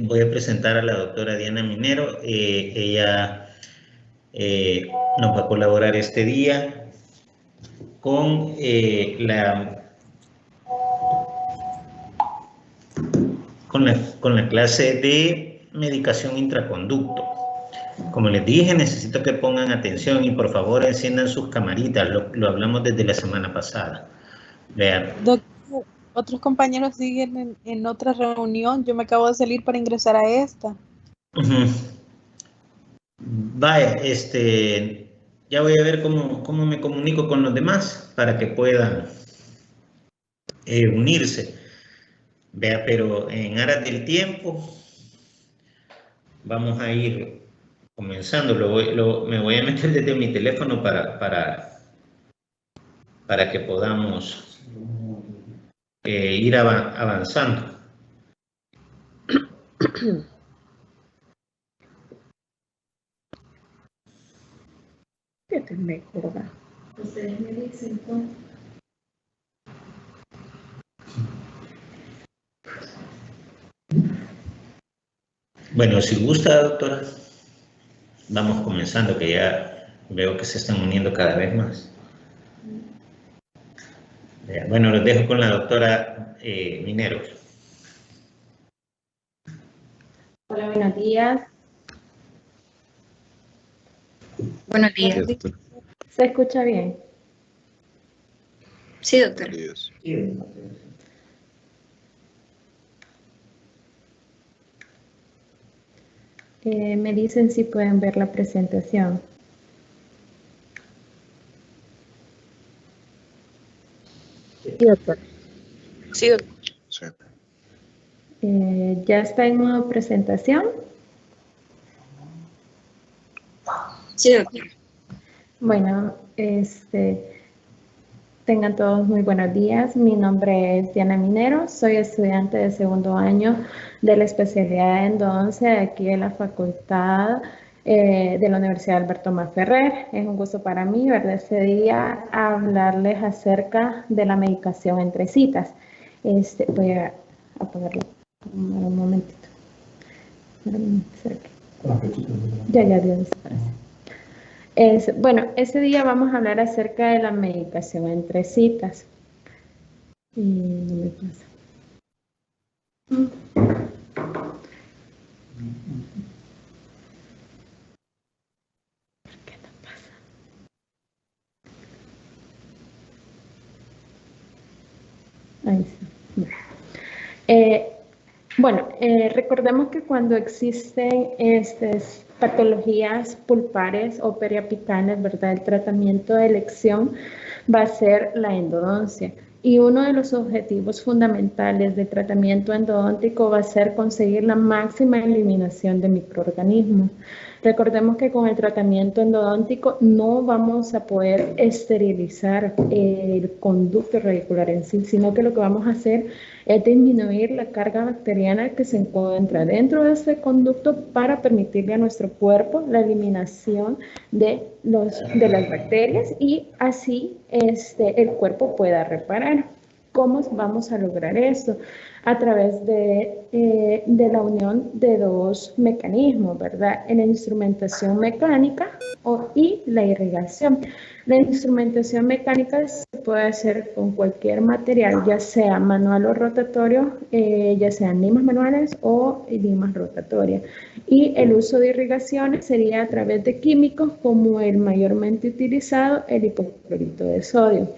Voy a presentar a la doctora Diana Minero. Ella nos va a colaborar este día con la clase de medicación intraconducto. Como les dije, necesito que pongan atención y por favor enciendan sus camaritas. Lo hablamos desde la semana pasada. Vean. Doctor, otros compañeros siguen en otra reunión. Yo me acabo de salir para ingresar a esta. Vaya, ya voy a ver cómo me comunico con los demás para que puedan unirse. Vea, pero en aras del tiempo vamos a ir comenzando. Me voy a meter desde mi teléfono para que podamos ir avanzando. ¿Qué te me acuerdas? Ustedes me dicen, pues. Bueno, si gusta, doctora, vamos comenzando, que ya veo que se están uniendo cada vez más. Bueno, los dejo con la doctora Minero. Hola, buenos días. Buenos días. ¿Se escucha bien? Sí, doctora. Me dicen si pueden ver la presentación. Sí, doctor. Sí, doctora. Sí. ¿Ya está en modo presentación? Sí, doctora. Bueno, tengan todos muy buenos días. Mi nombre es Diana Minero, soy estudiante de segundo año de la especialidad de endodoncia aquí de la Facultad de la Universidad Alberto Maferrer. Es un gusto para mí, ¿verdad?, este día hablarles acerca de la medicación entre citas. Voy a apagarlo un momentito. Ya desaparece. Bueno, este día vamos a hablar acerca de la medicación entre citas. No me pasa. ¿Por qué no pasa? Ahí sí. Bueno, recordemos que cuando existen estas patologías pulpares o periapicales, ¿verdad?, el tratamiento de elección va a ser la endodoncia. Y uno de los objetivos fundamentales del tratamiento endodóntico va a ser conseguir la máxima eliminación de microorganismos. Recordemos que con el tratamiento endodóntico no vamos a poder esterilizar el conducto radicular en sí, sino que lo que vamos a hacer es disminuir la carga bacteriana que se encuentra dentro de este conducto para permitirle a nuestro cuerpo la eliminación de las bacterias y así el cuerpo pueda reparar. ¿Cómo vamos a lograr esto? A través de la unión de dos mecanismos, ¿verdad? En la instrumentación mecánica y la irrigación. La instrumentación mecánica se puede hacer con cualquier material, ya sea manual o rotatorio, ya sean limas manuales o limas rotatorias. Y el uso de irrigaciones sería a través de químicos como el mayormente utilizado, el hipoclorito de sodio.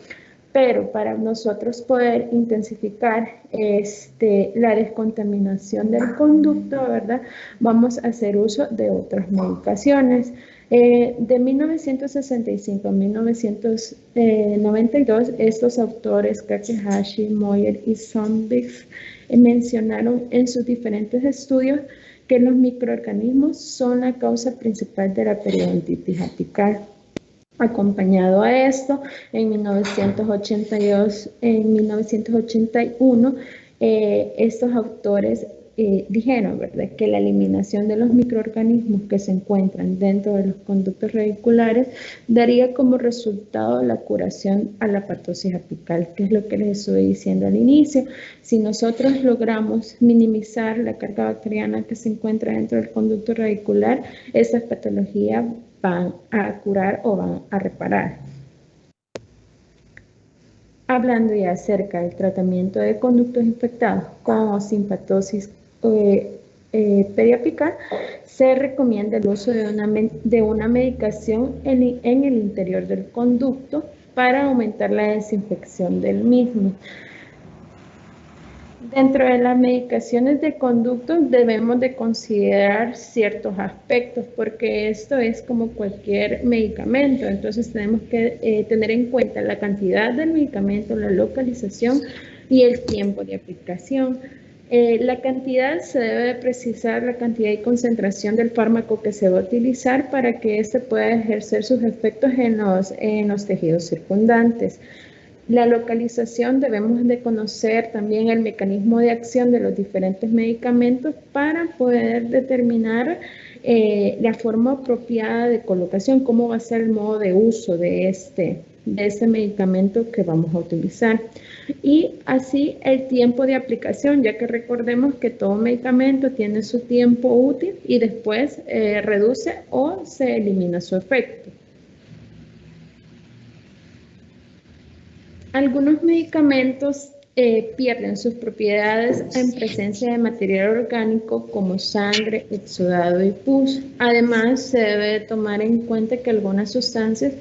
Pero para nosotros poder intensificar la descontaminación del conducto, ¿verdad?, vamos a hacer uso de otras medicaciones. De 1965 a 1992, estos autores, Kakehashi, Moyer y Zombix, mencionaron en sus diferentes estudios que los microorganismos son la causa principal de la periodontitis apical. Acompañado a esto, en 1981, estos autores dijeron, ¿verdad?, que la eliminación de los microorganismos que se encuentran dentro de los conductos radiculares daría como resultado la curación a la patosis apical, que es lo que les estuve diciendo al inicio. Si nosotros logramos minimizar la carga bacteriana que se encuentra dentro del conducto radicular, esas patologías van a curar o van a reparar. Hablando ya acerca del tratamiento de conductos infectados con o sin patosis periapical, se recomienda el uso de una medicación en el interior del conducto para aumentar la desinfección del mismo. Dentro de las medicaciones de conductos debemos de considerar ciertos aspectos, porque esto es como cualquier medicamento. Entonces tenemos que tener en cuenta la cantidad del medicamento, la localización y el tiempo de aplicación. La cantidad se debe de precisar, la cantidad y concentración del fármaco que se va a utilizar para que éste pueda ejercer sus efectos en los tejidos circundantes. La localización, debemos de conocer también el mecanismo de acción de los diferentes medicamentos para poder determinar la forma apropiada de colocación, cómo va a ser el modo de uso de este medicamento que vamos a utilizar. Y así el tiempo de aplicación, ya que recordemos que todo medicamento tiene su tiempo útil y después reduce o se elimina su efecto. Algunos medicamentos pierden sus propiedades en presencia de material orgánico como sangre, exudado y pus. Además, se debe de tomar en cuenta que algunas sustancias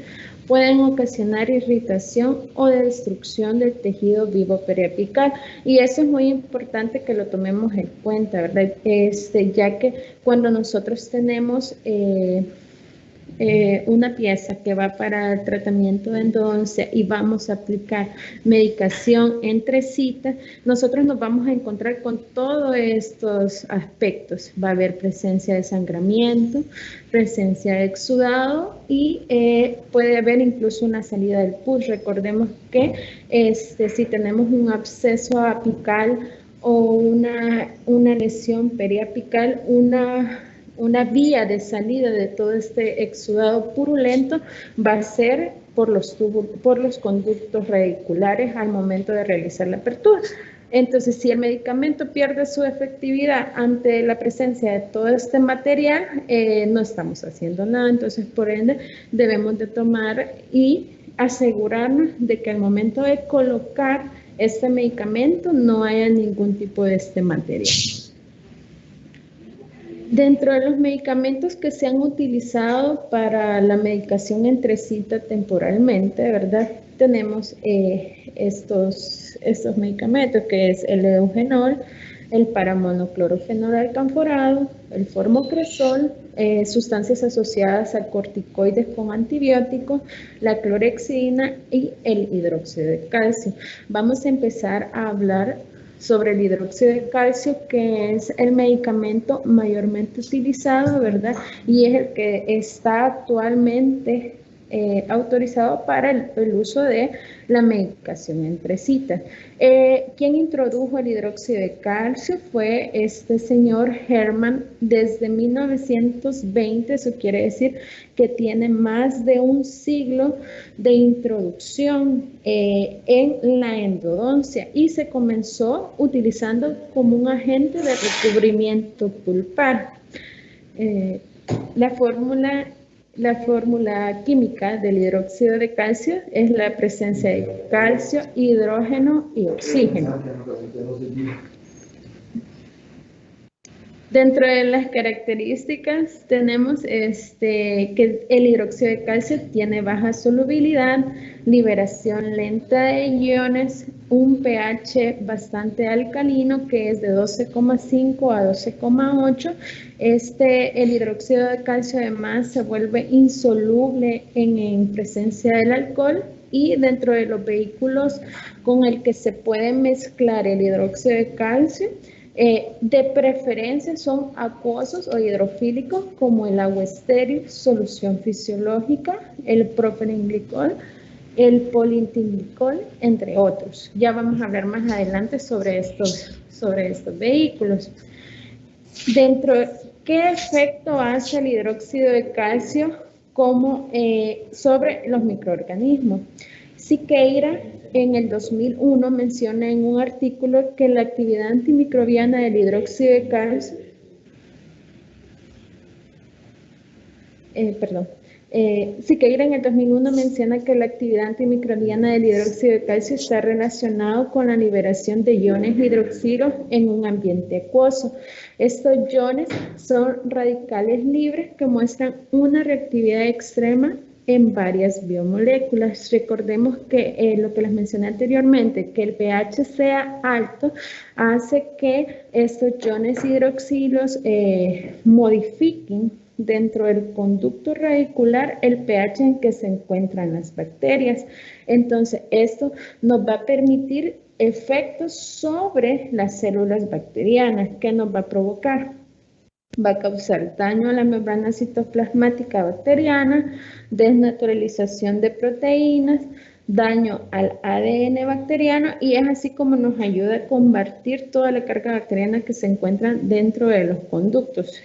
pueden ocasionar irritación o destrucción del tejido vivo periapical, y eso es muy importante que lo tomemos en cuenta, ¿verdad? Ya que cuando nosotros tenemos una pieza que va para el tratamiento de endodoncia y vamos a aplicar medicación entre citas, nosotros nos vamos a encontrar con todos estos aspectos. Va a haber presencia de sangramiento, presencia de exudado y puede haber incluso una salida del pus. Recordemos que si tenemos un absceso apical o una lesión periapical, una vía de salida de todo este exudado purulento va a ser por los conductos radiculares al momento de realizar la apertura. Entonces, si el medicamento pierde su efectividad ante la presencia de todo este material, no estamos haciendo nada. Entonces, por ende, debemos de tomar y asegurarnos de que al momento de colocar este medicamento no haya ningún tipo de este material. Dentro de los medicamentos que se han utilizado para la medicación entre cita temporalmente, ¿verdad? Tenemos estos medicamentos, que es el eugenol, el paramonoclorofenol canforado, el formocresol, sustancias asociadas a corticoides con antibióticos, la clorexidina y el hidróxido de calcio. Vamos a empezar a hablar sobre el hidróxido de calcio, que es el medicamento mayormente utilizado, ¿verdad? Y es el que está actualmente autorizado para el uso de la medicación entre citas. Quien introdujo el hidróxido de calcio fue este señor Hermann desde 1920, eso quiere decir que tiene más de un siglo de introducción en la endodoncia, y se comenzó utilizando como un agente de recubrimiento pulpar. La fórmula química del hidróxido de calcio es la presencia de calcio, hidrógeno y oxígeno. Dentro de las características tenemos que el hidróxido de calcio tiene baja solubilidad, liberación lenta de iones, un pH bastante alcalino que es de 12,5 a 12,8. El hidróxido de calcio además se vuelve insoluble en presencia del alcohol, y dentro de los vehículos con el que se puede mezclar el hidróxido de calcio, de preferencia son acuosos o hidrofílicos como el agua estéril, solución fisiológica, el propilenglicol, el polietilenglicol, entre otros. Ya vamos a hablar más adelante sobre estos vehículos. ¿Qué efecto hace el hidróxido de calcio sobre los microorganismos? Siqueira en el 2001 menciona en un artículo que la actividad antimicrobiana del hidróxido de calcio, Siqueira en el 2001 menciona que la actividad antimicrobiana del hidróxido de calcio está relacionado con la liberación de iones hidroxilos en un ambiente acuoso. Estos iones son radicales libres que muestran una reactividad extrema en varias biomoléculas. Recordemos que lo que les mencioné anteriormente, que el pH sea alto, hace que estos iones hidroxilos modifiquen dentro del conducto radicular el pH en que se encuentran las bacterias. Entonces, esto nos va a permitir efectos sobre las células bacterianas. ¿Qué nos va a provocar? Va a causar daño a la membrana citoplasmática bacteriana, desnaturalización de proteínas, daño al ADN bacteriano, y es así como nos ayuda a combatir toda la carga bacteriana que se encuentra dentro de los conductos.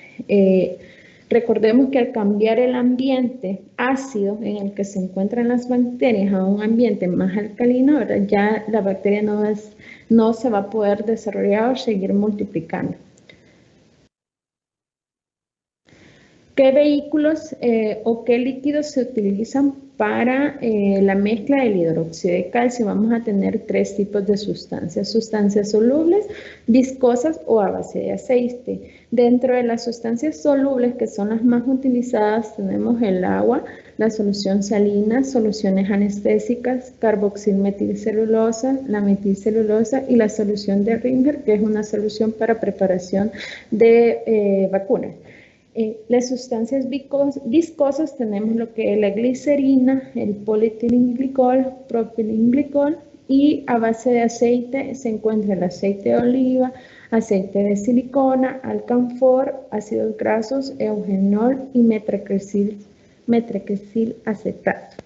Recordemos que al cambiar el ambiente ácido en el que se encuentran las bacterias a un ambiente más alcalino, ¿verdad? Ya la bacteria no se va a poder desarrollar o seguir multiplicando. ¿Qué vehículos o qué líquidos se utilizan para la mezcla del hidróxido de calcio? Vamos a tener tres tipos de sustancias: sustancias solubles, viscosas o a base de aceite. Dentro de las sustancias solubles, que son las más utilizadas, tenemos el agua, la solución salina, soluciones anestésicas, carboxilmetilcelulosa, la metilcelulosa y la solución de Ringer, que es una solución para preparación de vacunas. Las sustancias viscosas tenemos lo que es la glicerina, el polietilenglicol, propilenglicol, y a base de aceite se encuentra el aceite de oliva, aceite de silicona, alcanfor, ácidos grasos, eugenol y metrecresil acetato.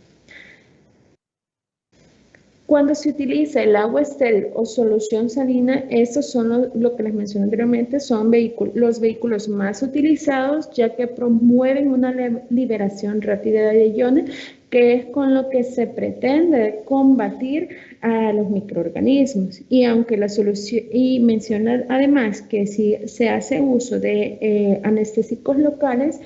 Cuando se utiliza el agua estéril o solución salina, estos son lo que les mencioné anteriormente, son los vehículos más utilizados, ya que promueven una liberación rápida de iones, que es con lo que se pretende combatir a los microorganismos. Y aunque la solución, y menciona además que si se hace uso de anestésicos locales,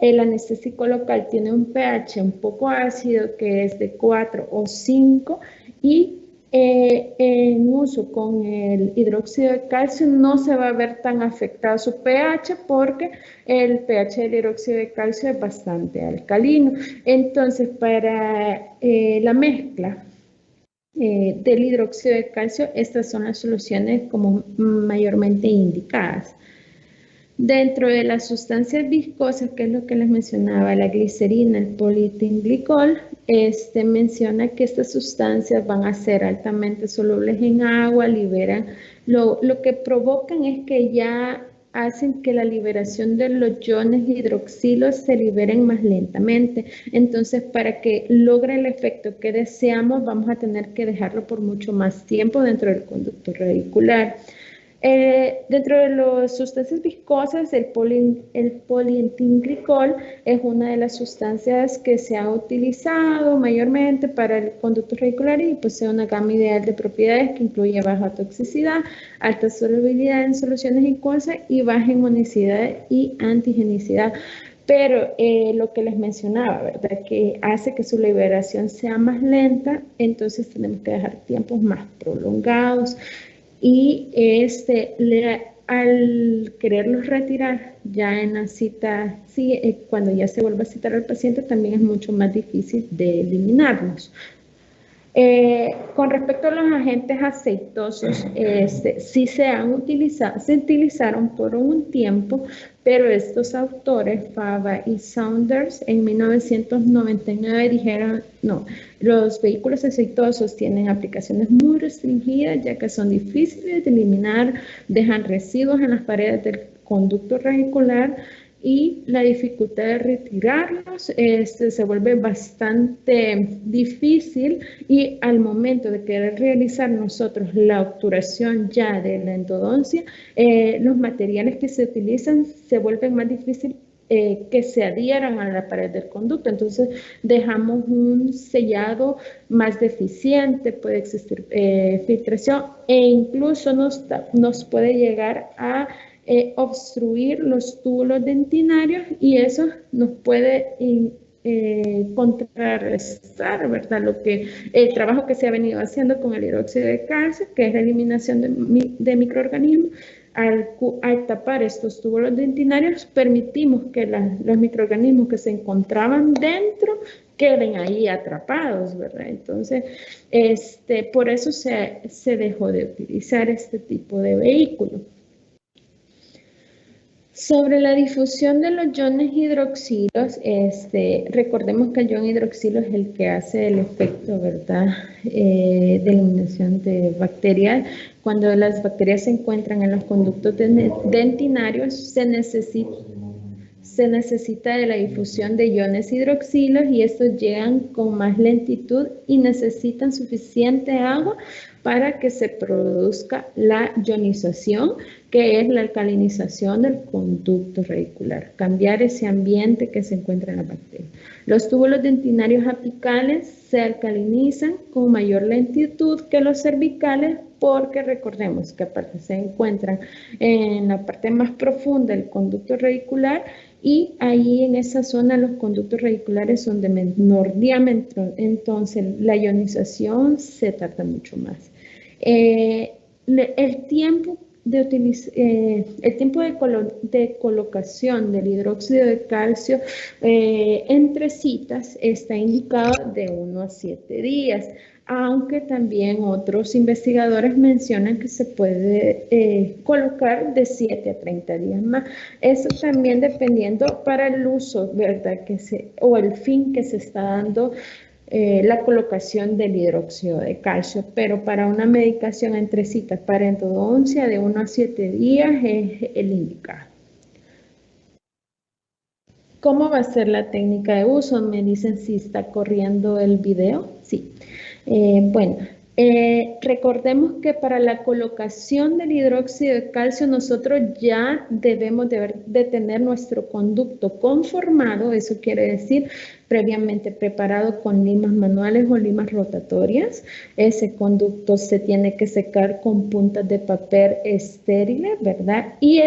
el anestésico local tiene un pH un poco ácido, que es de 4 o 5, y en uso con el hidróxido de calcio no se va a ver tan afectado su pH, porque el pH del hidróxido de calcio es bastante alcalino. Entonces, para la mezcla del hidróxido de calcio, estas son las soluciones como mayormente indicadas. Dentro de las sustancias viscosas, que es lo que les mencionaba, la glicerina, el polietilenglicol, menciona que estas sustancias van a ser altamente solubles en agua, liberan, lo que provocan es que ya hacen que la liberación de los iones hidroxilos se liberen más lentamente. Entonces, para que logre el efecto que deseamos, vamos a tener que dejarlo por mucho más tiempo dentro del conducto radicular. Dentro de las sustancias viscosas, el polietilenglicol es una de las sustancias que se ha utilizado mayormente para el conducto radicular y posee una gama ideal de propiedades que incluye baja toxicidad, alta solubilidad en soluciones viscosas y baja inmunicidad y antigenicidad. Pero lo que les mencionaba, ¿verdad? Que hace que su liberación sea más lenta, entonces tenemos que dejar tiempos más prolongados. Y al quererlos retirar ya en la cita, cuando ya se vuelva a citar al paciente, también es mucho más difícil de eliminarlos. Con respecto a los agentes aceitosos, sí se utilizaron por un tiempo, pero estos autores, Fava y Saunders, en 1999 dijeron, no, los vehículos aceitosos tienen aplicaciones muy restringidas, ya que son difíciles de eliminar, dejan residuos en las paredes del conducto radicular y la dificultad de retirarlos se vuelve bastante difícil, y al momento de querer realizar nosotros la obturación ya de la endodoncia, los materiales que se utilizan se vuelven más difíciles que se adhieran a la pared del conducto. Entonces dejamos un sellado más deficiente, puede existir filtración, e incluso nos puede llegar a obstruir los túbulos dentinarios, y eso nos puede contrarrestar, ¿verdad? El trabajo que se ha venido haciendo con el hidróxido de calcio, que es la eliminación de microorganismos. Al tapar estos túbulos dentinarios, permitimos que los microorganismos que se encontraban dentro queden ahí atrapados, ¿verdad? Entonces, por eso se dejó de utilizar este tipo de vehículo. Sobre la difusión de los iones hidroxilos, recordemos que el ion hidroxilo es el que hace el efecto, ¿verdad?, de eliminación de bacterias. Cuando las bacterias se encuentran en los conductos dentinarios, se necesita de la difusión de iones hidroxilos, y estos llegan con más lentitud y necesitan suficiente agua para que se produzca la ionización, que es la alcalinización del conducto radicular, cambiar ese ambiente que se encuentra en la bacteria. Los túbulos dentinarios apicales se alcalinizan con mayor lentitud que los cervicales, porque recordemos que aparte se encuentran en la parte más profunda del conducto radicular, y ahí en esa zona los conductos radiculares son de menor diámetro, entonces la ionización se tarda mucho más. El tiempo de colocación del hidróxido de calcio entre citas está indicado de 1 a 7 días, aunque también otros investigadores mencionan que se puede colocar de 7 a 30 días más. Eso también dependiendo para el uso, ¿verdad?, o el fin que se está dando la colocación del hidróxido de calcio, pero para una medicación entre citas para endodoncia de 1 a 7 días es el indicado. ¿Cómo va a ser la técnica de uso? Me dicen si está corriendo el video. Sí. Recordemos que para la colocación del hidróxido de calcio nosotros ya debemos de tener nuestro conducto conformado, eso quiere decir previamente preparado con limas manuales o limas rotatorias. Ese conducto se tiene que secar con puntas de papel estériles, ¿verdad? Y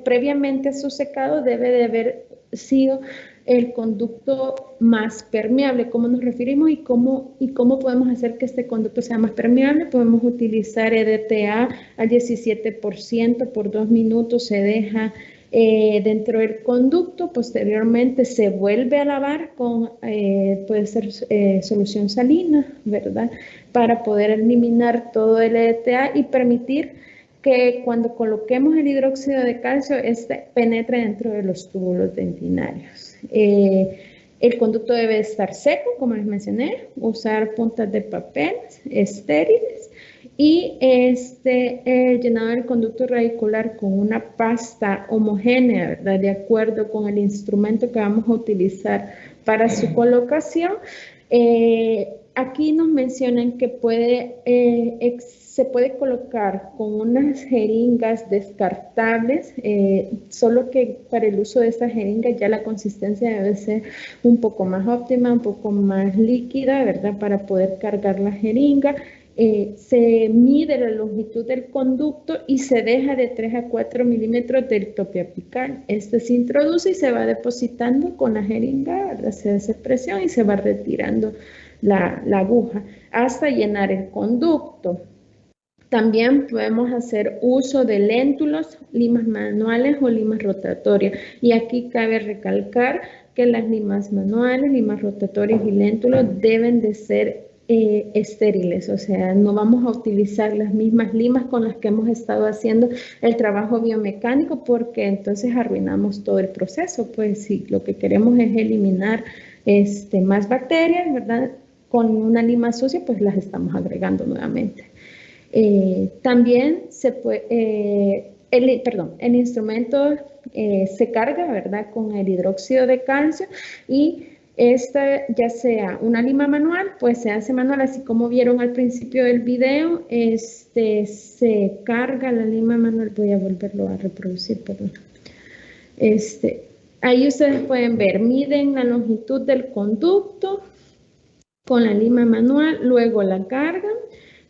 previamente a su secado debe de haber sido el conducto más permeable. ¿Cómo nos referimos y cómo podemos hacer que este conducto sea más permeable? Podemos utilizar EDTA al 17% por 2 minutos, se deja dentro del conducto, posteriormente se vuelve a lavar con, puede ser solución salina, ¿verdad?, para poder eliminar todo el EDTA y permitir que cuando coloquemos el hidróxido de calcio, penetre dentro de los túbulos dentinarios. El conducto debe estar seco, como les mencioné, usar puntas de papel estériles, y el llenado del conducto radicular con una pasta homogénea, ¿verdad?, de acuerdo con el instrumento que vamos a utilizar para su colocación. Aquí nos mencionan que se puede colocar con unas jeringas descartables, solo que para el uso de esta jeringa ya la consistencia debe ser un poco más óptima, un poco más líquida, ¿verdad?, para poder cargar la jeringa. Se mide la longitud del conducto y se deja de 3 a 4 milímetros del tope apical. Este se introduce y se va depositando con la jeringa, ¿verdad?, se hace presión y se va retirando la aguja hasta llenar el conducto. También podemos hacer uso de léntulos, limas manuales o limas rotatorias. Y aquí cabe recalcar que las limas manuales, limas rotatorias y léntulos deben de ser estériles, o sea, no vamos a utilizar las mismas limas con las que hemos estado haciendo el trabajo biomecánico, porque entonces arruinamos todo el proceso. Pues si lo que queremos es eliminar más bacterias, ¿verdad?, con una lima sucia, pues las estamos agregando nuevamente. También el instrumento se carga, ¿verdad?, con el hidróxido de calcio y esta, ya sea una lima manual, pues se hace manual, así como vieron al principio del video, se carga la lima manual. Voy a volverlo a reproducir, perdón. Ahí ustedes pueden ver, miden la longitud del conducto con la lima manual, luego la cargan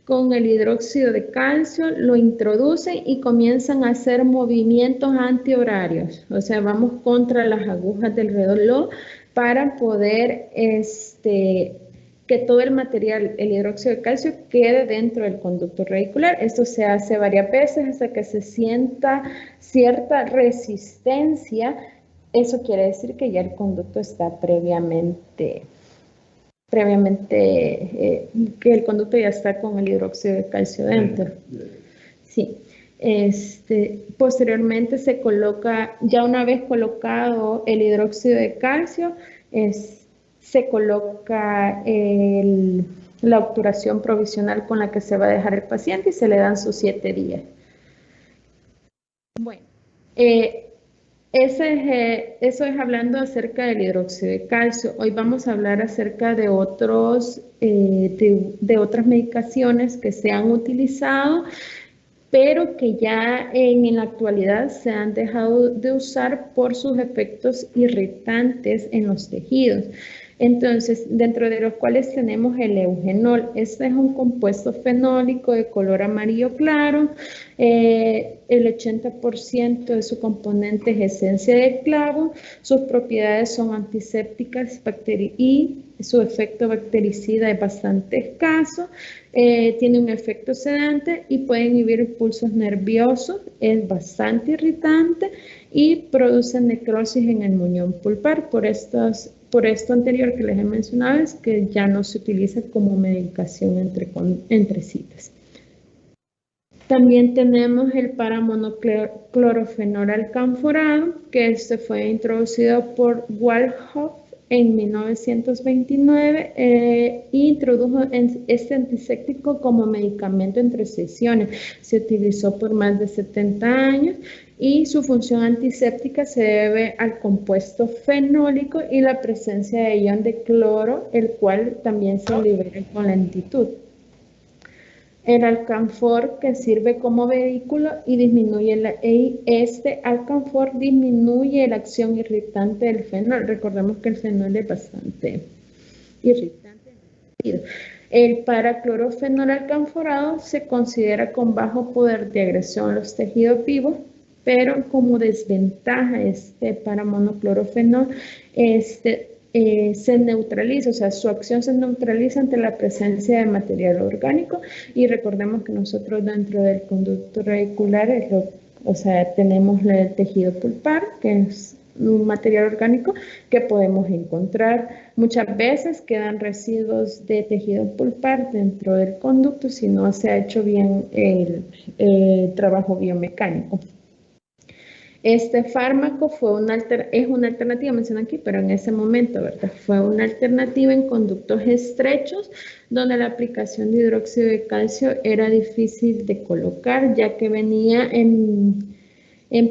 con el hidróxido de calcio, lo introducen y comienzan a hacer movimientos antihorarios. O sea, vamos contra las agujas del reloj para poder que todo el material, el hidróxido de calcio, quede dentro del conducto radicular. Esto se hace varias veces hasta que se sienta cierta resistencia. Eso quiere decir que ya el conducto está previamente que el conducto ya está con el hidróxido de calcio dentro. Sí. Posteriormente se coloca, ya una vez colocado el hidróxido de calcio, se coloca la obturación provisional con la que se va a dejar el paciente y se le dan sus 7 días. Bueno, eso es hablando acerca del hidróxido de calcio. Hoy vamos a hablar acerca de otras medicaciones que se han utilizado, pero que ya en la actualidad se han dejado de usar por sus efectos irritantes en los tejidos. Entonces, dentro de los cuales tenemos el eugenol. Este es un compuesto fenólico de color amarillo claro. El 80% de su componente es esencia de clavo. Sus propiedades son antisépticas y su efecto bactericida es bastante escaso. Tiene un efecto sedante y puede inhibir pulsos nerviosos. Es bastante irritante y produce necrosis en el muñón pulpar. Por esto anterior que les he mencionado es que ya no se utiliza como medicación entre citas. También tenemos el paramonoclorofenol alcanforado, que este fue introducido por Walhoff en 1929 e introdujo este antiséptico como medicamento entre sesiones. Se utilizó por más de 70 años y su función antiséptica se debe al compuesto fenólico y la presencia de ion de cloro, el cual también se libera con lentitud. El alcanfor, que sirve como vehículo y disminuye este alcanfor disminuye la acción irritante del fenol. Recordemos que el fenol es bastante irritante. El paraclorofenol alcanforado se considera con bajo poder de agresión a los tejidos vivos, pero como desventaja este paramonoclorofenol se neutraliza, o sea, su acción se neutraliza ante la presencia de material orgánico. Y recordemos que nosotros dentro del conducto radicular, tenemos el tejido pulpar, que es un material orgánico que podemos encontrar. Muchas veces quedan residuos de tejido pulpar dentro del conducto si no se ha hecho bien el trabajo biomecánico. Este fármaco es una alternativa, menciono aquí, pero en ese momento, ¿verdad? Fue una alternativa en conductos estrechos, donde la aplicación de hidróxido de calcio era difícil de colocar, ya que venía en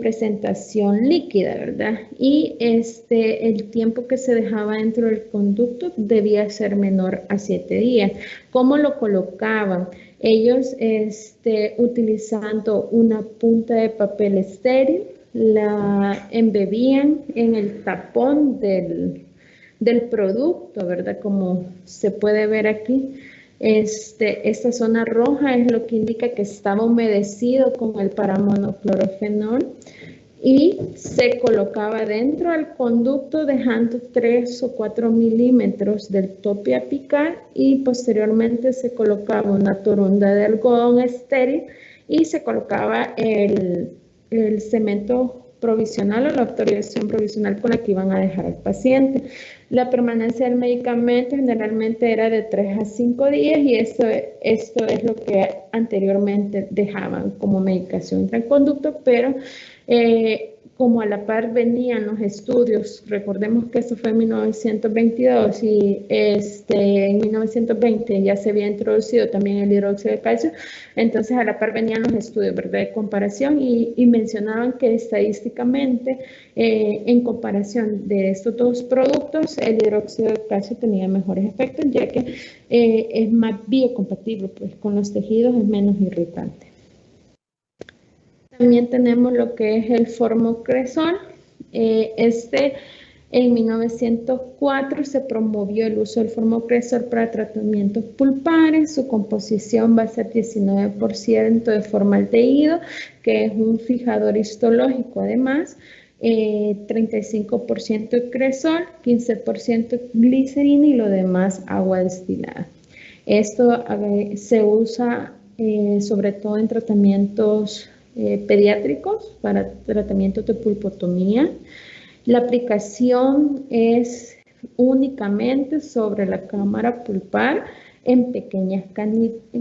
presentación líquida, ¿verdad? Y el tiempo que se dejaba dentro del conducto debía ser menor a 7 días. ¿Cómo lo colocaban? Ellos utilizando una punta de papel estéril, la embebían en el tapón del producto, ¿verdad? Como se puede ver aquí, esta zona roja es lo que indica que estaba humedecido con el paramonoclorofenol y se colocaba dentro del conducto dejando 3 o 4 milímetros del tope apical y posteriormente se colocaba una toronda de algodón estéril y se colocaba el cemento provisional o la autorización provisional con la que iban a dejar al paciente. La permanencia del medicamento generalmente era de 3 a 5 días y esto es lo que anteriormente dejaban como medicación intraconducto, pero como a la par venían los estudios, recordemos que eso fue en 1922 y en 1920 ya se había introducido también el hidróxido de calcio, entonces a la par venían los estudios, ¿verdad?, de comparación y mencionaban que estadísticamente en comparación de estos dos productos, el hidróxido de calcio tenía mejores efectos, ya que es más biocompatible pues, con los tejidos, es menos irritante. También tenemos lo que es el formocresol. En 1904 se promovió el uso del formocresol para tratamientos pulpares. Su composición va a ser 19% de formaldehído, que es un fijador histológico además, 35% cresol, 15% glicerina y lo demás agua destilada. Esto se usa sobre todo en tratamientos pediátricos para tratamientos de pulpotomía. La aplicación es únicamente sobre la cámara pulpar en pequeñas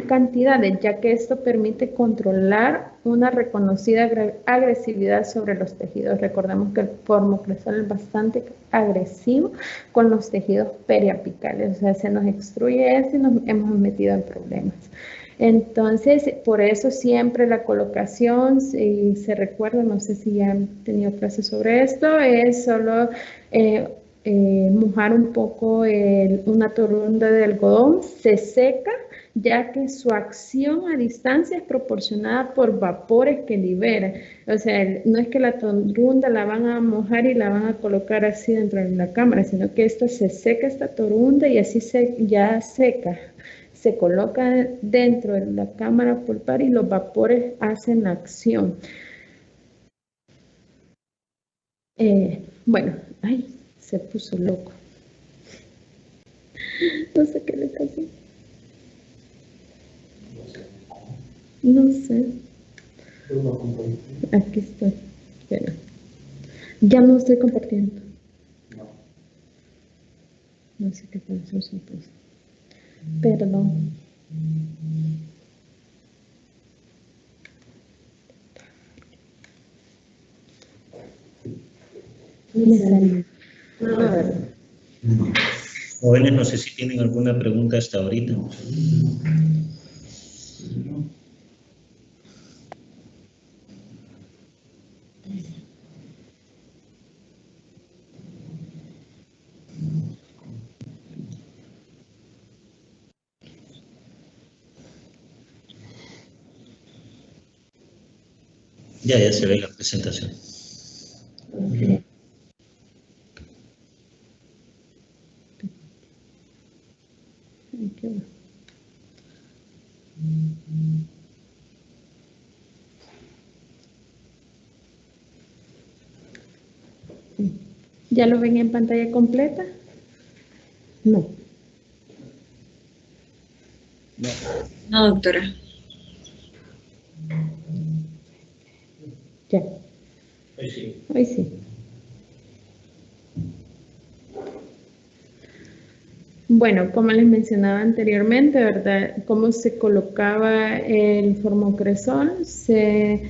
cantidades, ya que esto permite controlar una reconocida agresividad sobre los tejidos. Recordemos que el formocresol es bastante agresivo con los tejidos periapicales, o sea, se nos extruye esto y nos hemos metido en problemas. Entonces, por eso siempre la colocación, si se recuerda, no sé si ya han tenido clases sobre esto, es solo mojar un poco una torunda de algodón, se seca, ya que su acción a distancia es proporcionada por vapores que libera. O sea, no es que la torunda la van a mojar y la van a colocar así dentro de la cámara, sino que esto se seca, esta torunda, y así ya seca. Se coloca dentro de la cámara pulpar y los vapores hacen acción. Bueno, ay, se puso loco. No sé qué le pasó. No sé. Aquí estoy. Espera. Ya no estoy compartiendo. No sé qué pasó, se puso. Perdón. Jóvenes, no sé si tienen alguna pregunta hasta ahorita. Ya se ve la presentación. Okay. ¿Ya lo ven en pantalla completa? No. No, doctora. Ya. Hoy sí. Hoy sí. Bueno, como les mencionaba anteriormente, ¿verdad? Cómo se colocaba el formocresol, se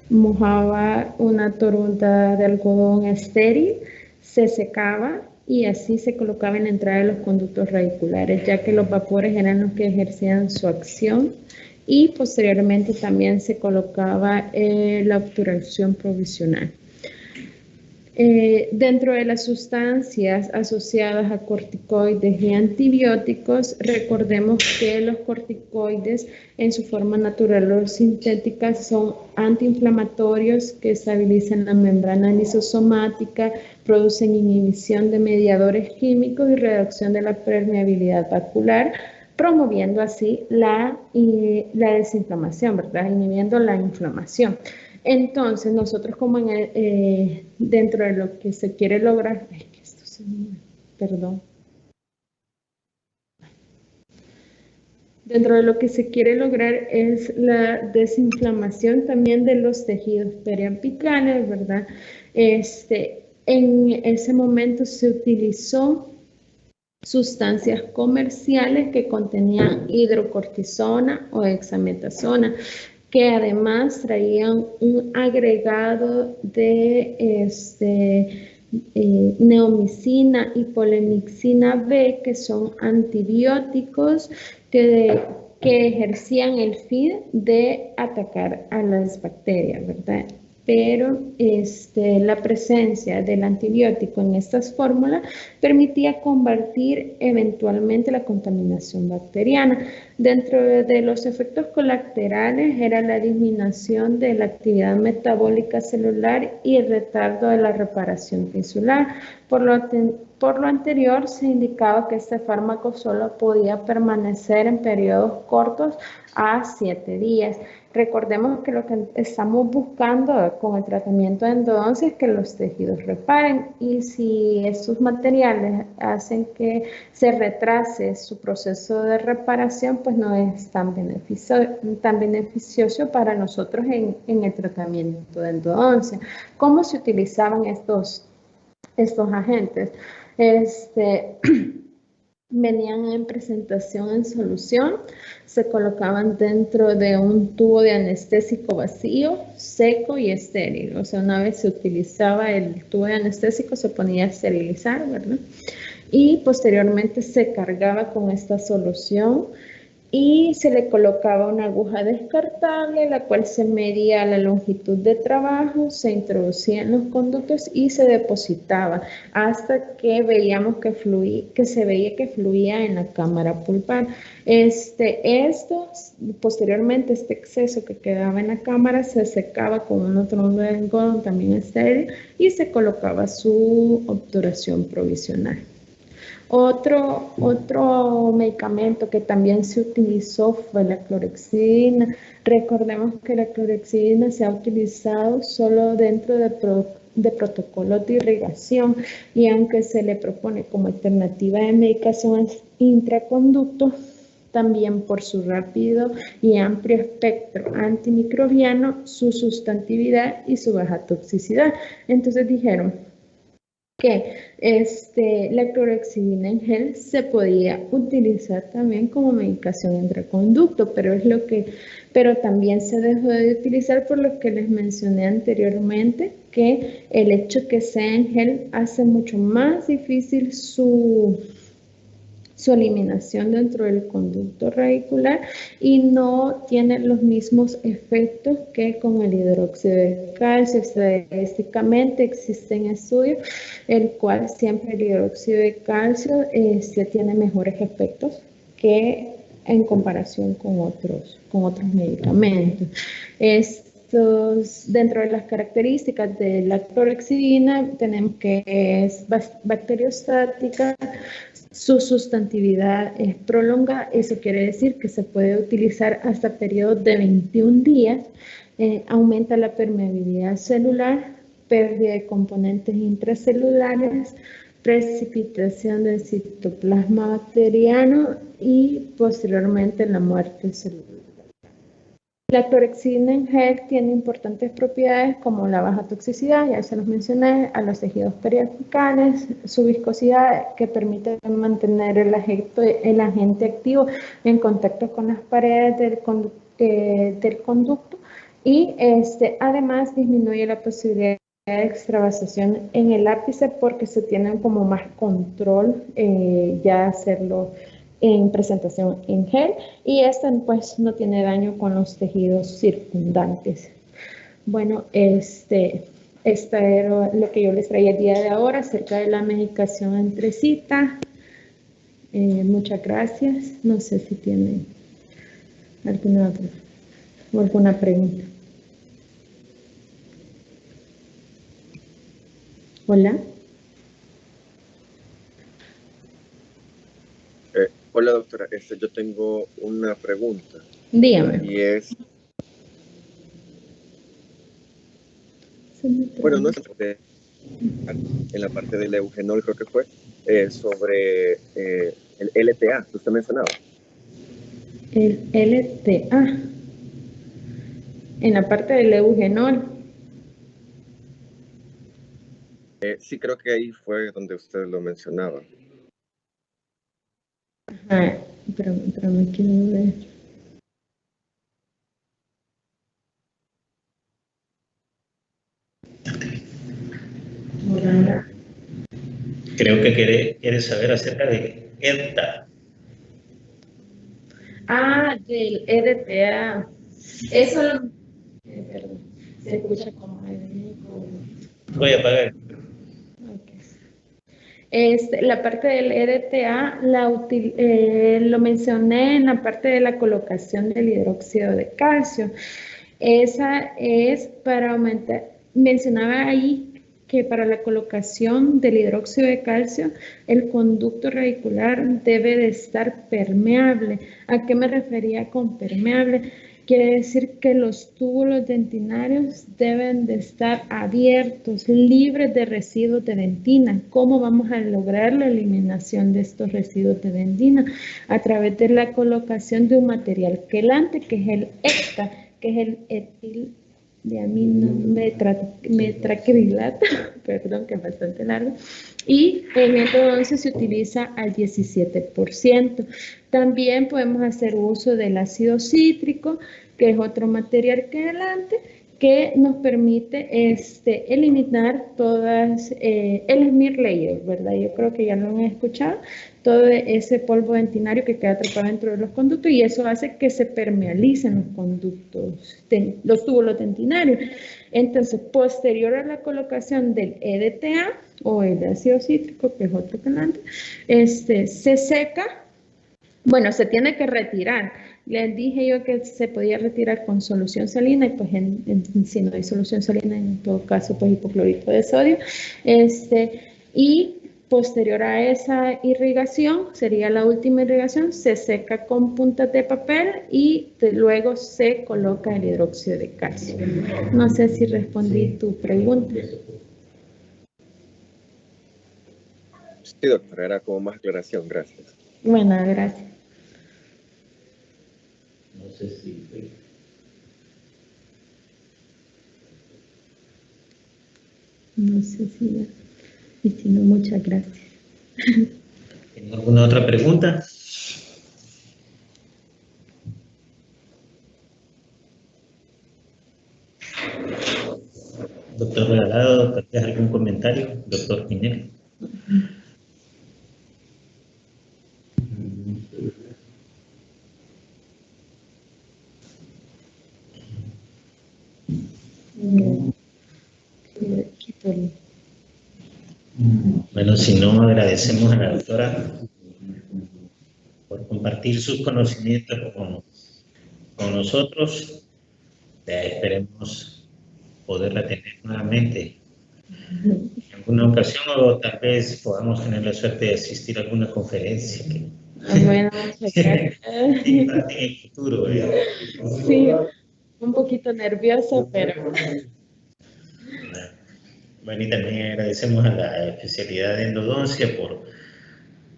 mojaba una torunda de algodón estéril, se secaba y así se colocaba en la entrada de los conductos radiculares, ya que los vapores eran los que ejercían su acción, y posteriormente también se colocaba la obturación provisional. Dentro de las sustancias asociadas a corticoides y antibióticos, recordemos que los corticoides en su forma natural o sintética son antiinflamatorios que estabilizan la membrana lisosomática, producen inhibición de mediadores químicos y reducción de la permeabilidad vascular, promoviendo así la desinflamación, ¿verdad? Inhibiendo la inflamación. Entonces, nosotros como dentro de lo que se quiere lograr, perdón. Dentro de lo que se quiere lograr es la desinflamación también de los tejidos periapicales, ¿verdad? En ese momento se utilizó sustancias comerciales que contenían hidrocortisona o hexametasona, que además traían un agregado de neomicina y polenixina B, que son antibióticos que ejercían el fin de atacar a las bacterias, ¿verdad? Pero la presencia del antibiótico en estas fórmulas permitía combatir eventualmente la contaminación bacteriana. Dentro de los efectos colaterales era la disminución de la actividad metabólica celular y el retardo de la reparación tisular. Por lo anterior, se indicaba que este fármaco solo podía permanecer en periodos cortos a 7 días. Recordemos que lo que estamos buscando con el tratamiento de endodoncia es que los tejidos reparen, y si estos materiales hacen que se retrase su proceso de reparación, pues no es tan beneficioso para nosotros en el tratamiento de endodoncia. ¿Cómo se utilizaban estos agentes? Venían en presentación en solución, se colocaban dentro de un tubo de anestésico vacío, seco y estéril. O sea, una vez se utilizaba el tubo de anestésico, se ponía a esterilizar, ¿verdad? Y posteriormente se cargaba con esta solución y se le colocaba una aguja descartable, la cual se medía la longitud de trabajo, se introducía en los conductos y se depositaba hasta que veíamos que se veía que fluía en la cámara pulpar. Posteriormente, este exceso que quedaba en la cámara se secaba con un otro de algodón también estéril y se colocaba su obturación provisional. Otro medicamento que también se utilizó fue la clorexidina. Recordemos que la clorexidina se ha utilizado solo dentro de protocolos de irrigación, y aunque se le propone como alternativa de medicación intraconducto, también por su rápido y amplio espectro antimicrobiano, su sustantividad y su baja toxicidad. Entonces dijeron que la clorexidina en gel se podía utilizar también como medicación intraconducto, pero también se dejó de utilizar por lo que les mencioné anteriormente, que el hecho que sea en gel hace mucho más difícil su eliminación dentro del conducto radicular y no tiene los mismos efectos que con el hidróxido de calcio. Estadísticamente existen estudios el cual siempre el hidróxido de calcio tiene mejores efectos que en comparación con otros medicamentos. Dentro de las características de la clorexidina tenemos que es bacteriostática, su sustantividad es prolongada. Eso quiere decir que se puede utilizar hasta periodos de 21 días, aumenta la permeabilidad celular, pérdida de componentes intracelulares, precipitación del citoplasma bacteriano y posteriormente la muerte celular. La clorexidina en gel tiene importantes propiedades como la baja toxicidad, ya se los mencioné, a los tejidos periapicales, su viscosidad que permite mantener el agente activo en contacto con las paredes del conducto y además disminuye la posibilidad de extravasación en el ápice porque se tiene como más control ya hacerlo en presentación en gel, y esta pues no tiene daño con los tejidos circundantes. Bueno, esta era lo que yo les traía el día de ahora acerca de la medicación entre cita. Muchas gracias. No sé si tienen alguna pregunta. Hola. Hola, doctora. Yo tengo una pregunta. Dígame. Y es... Bueno, no es en la parte del eugenol, creo que fue, sobre el LTA que usted mencionaba. El LTA. En la parte del eugenol. Sí, creo que ahí fue donde usted lo mencionaba. Pero me quiero ver. Creo que quiere saber acerca de EDTA. Ah, del EDTA. Eso perdón, se escucha como... Voy a apagar. La parte del EDTA lo mencioné en la parte de la colocación del hidróxido de calcio. Esa es para aumentar, mencionaba ahí que para la colocación del hidróxido de calcio, el conducto radicular debe de estar permeable. ¿A qué me refería con permeable? Quiere decir que los túbulos dentinarios deben de estar abiertos, libres de residuos de dentina. ¿Cómo vamos a lograr la eliminación de estos residuos de dentina? A través de la colocación de un material quelante, que es el ECTA, que es el etilaminometracrilato, perdón, que es bastante largo, y en endodoncia se utiliza al 17%. También podemos hacer uso del ácido cítrico, que es otro material quelante que nos permite eliminar todas, el smear layer, ¿verdad? Yo creo que ya lo han escuchado, todo ese polvo dentinario que queda atrapado dentro de los conductos, y eso hace que se permealicen los conductos, los túbulos dentinarios. Entonces, posterior a la colocación del EDTA o el ácido cítrico, que es otro quelante, se seca. Bueno, se tiene que retirar. Les dije yo que se podía retirar con solución salina, y pues si no hay solución salina, en todo caso, pues hipoclorito de sodio. Y posterior a esa irrigación, sería la última irrigación, se seca con puntas de papel y luego se coloca el hidróxido de calcio. No sé si respondí tu pregunta. Sí, doctora, era como más aclaración, gracias. Bueno, gracias. No sé si... No sé si ya. Y si no, muchas gracias. ¿Tiene alguna otra pregunta? Doctor Regalado, ¿tal vez algún comentario? Doctor Pinel. Bueno, si no, agradecemos a la doctora por compartir sus conocimientos con nosotros. Esperemos poderla tener nuevamente en alguna ocasión, o tal vez podamos tener la suerte de asistir a alguna conferencia que bueno, muchas gracias. en el futuro. Sí, un poquito nervioso, pero... Bueno, y también agradecemos a la especialidad de endodoncia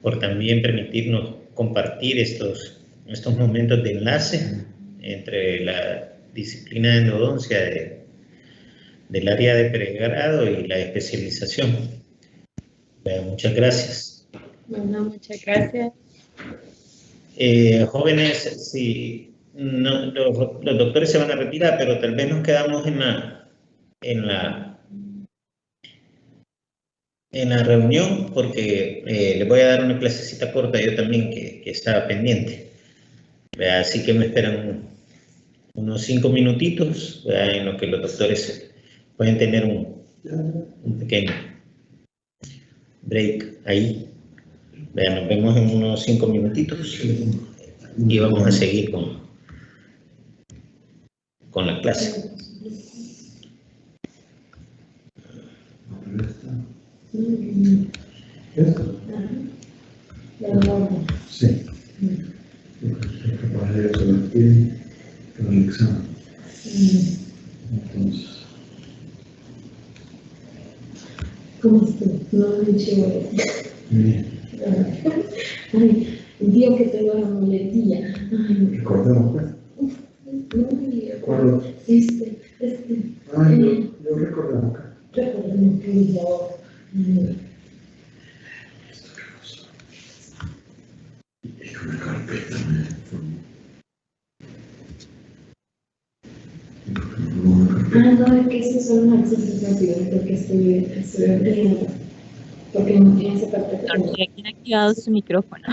por también permitirnos compartir estos momentos de enlace entre la disciplina de endodoncia del área de pregrado y la especialización. Muchas gracias. Bueno, muchas gracias. Jóvenes, sí, no, los doctores se van a retirar, pero tal vez nos quedamos en la reunión, porque les voy a dar una clasecita corta yo también que estaba pendiente. Así que me esperan unos 5 minutitos en los que los doctores pueden tener un pequeño break ahí. Nos vemos en unos 5 minutitos y vamos a seguir con la clase. Sí. Es capaz de eso lo tiene para el examen. Entonces. ¿Cómo estás? No, muy chévere. Bien. Ay, el día que tengo la muletilla. Recordemos, pues. No me ¿Cuál? Yo recordemos acá. Recordemos que es ahora. Es una carpeta, una carpeta. No, es que esos son los accesos rápidos, porque estoy abriendo. Porque en esa parte... Doctora, ¿quién ha activado su micrófono?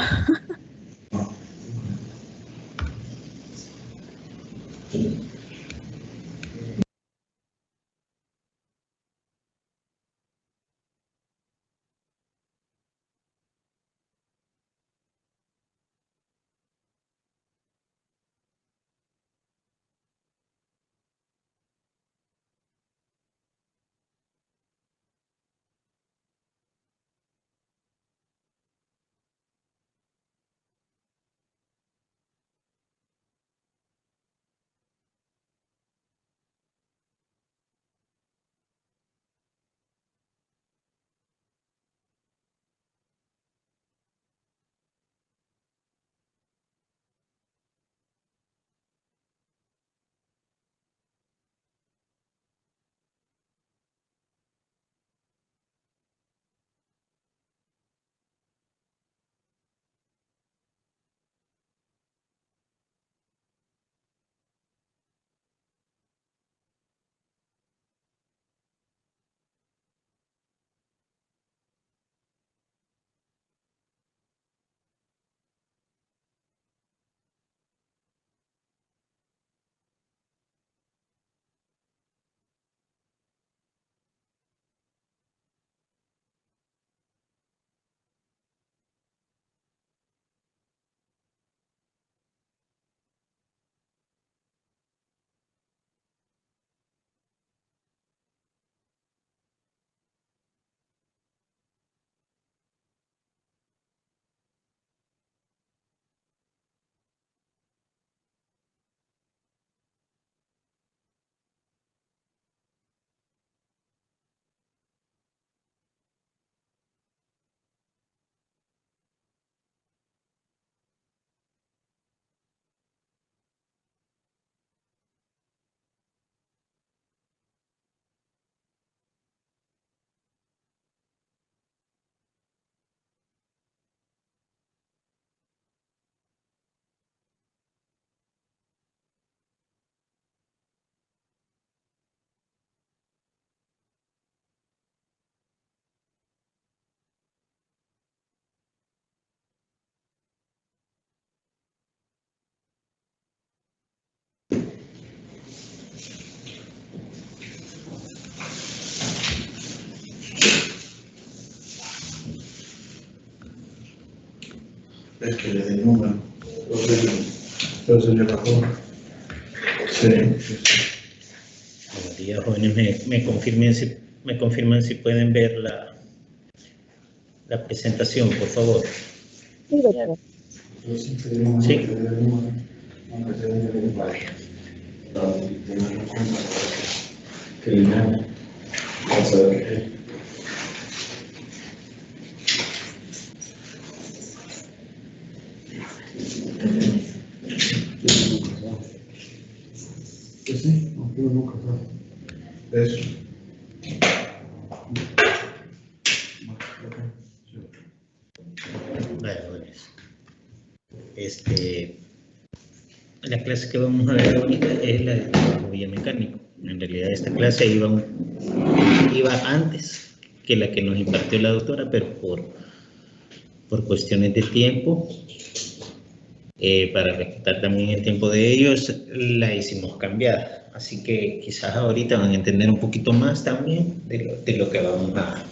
Es que le di número. Entonces le bajó. Sí. Buenos días, jóvenes. Me confirman si pueden ver la presentación, por favor. Sí, doctora. Sí. Sí, no quiero nunca eso. Vale, jóvenes. La clase que vamos a ver ahorita es la de trabajo biomecánico. En realidad esta clase iba antes que la que nos impartió la doctora, pero por cuestiones de tiempo, para respetar también el tiempo de ellos, la hicimos cambiar. Así que quizás ahorita van a entender un poquito más también de lo que vamos a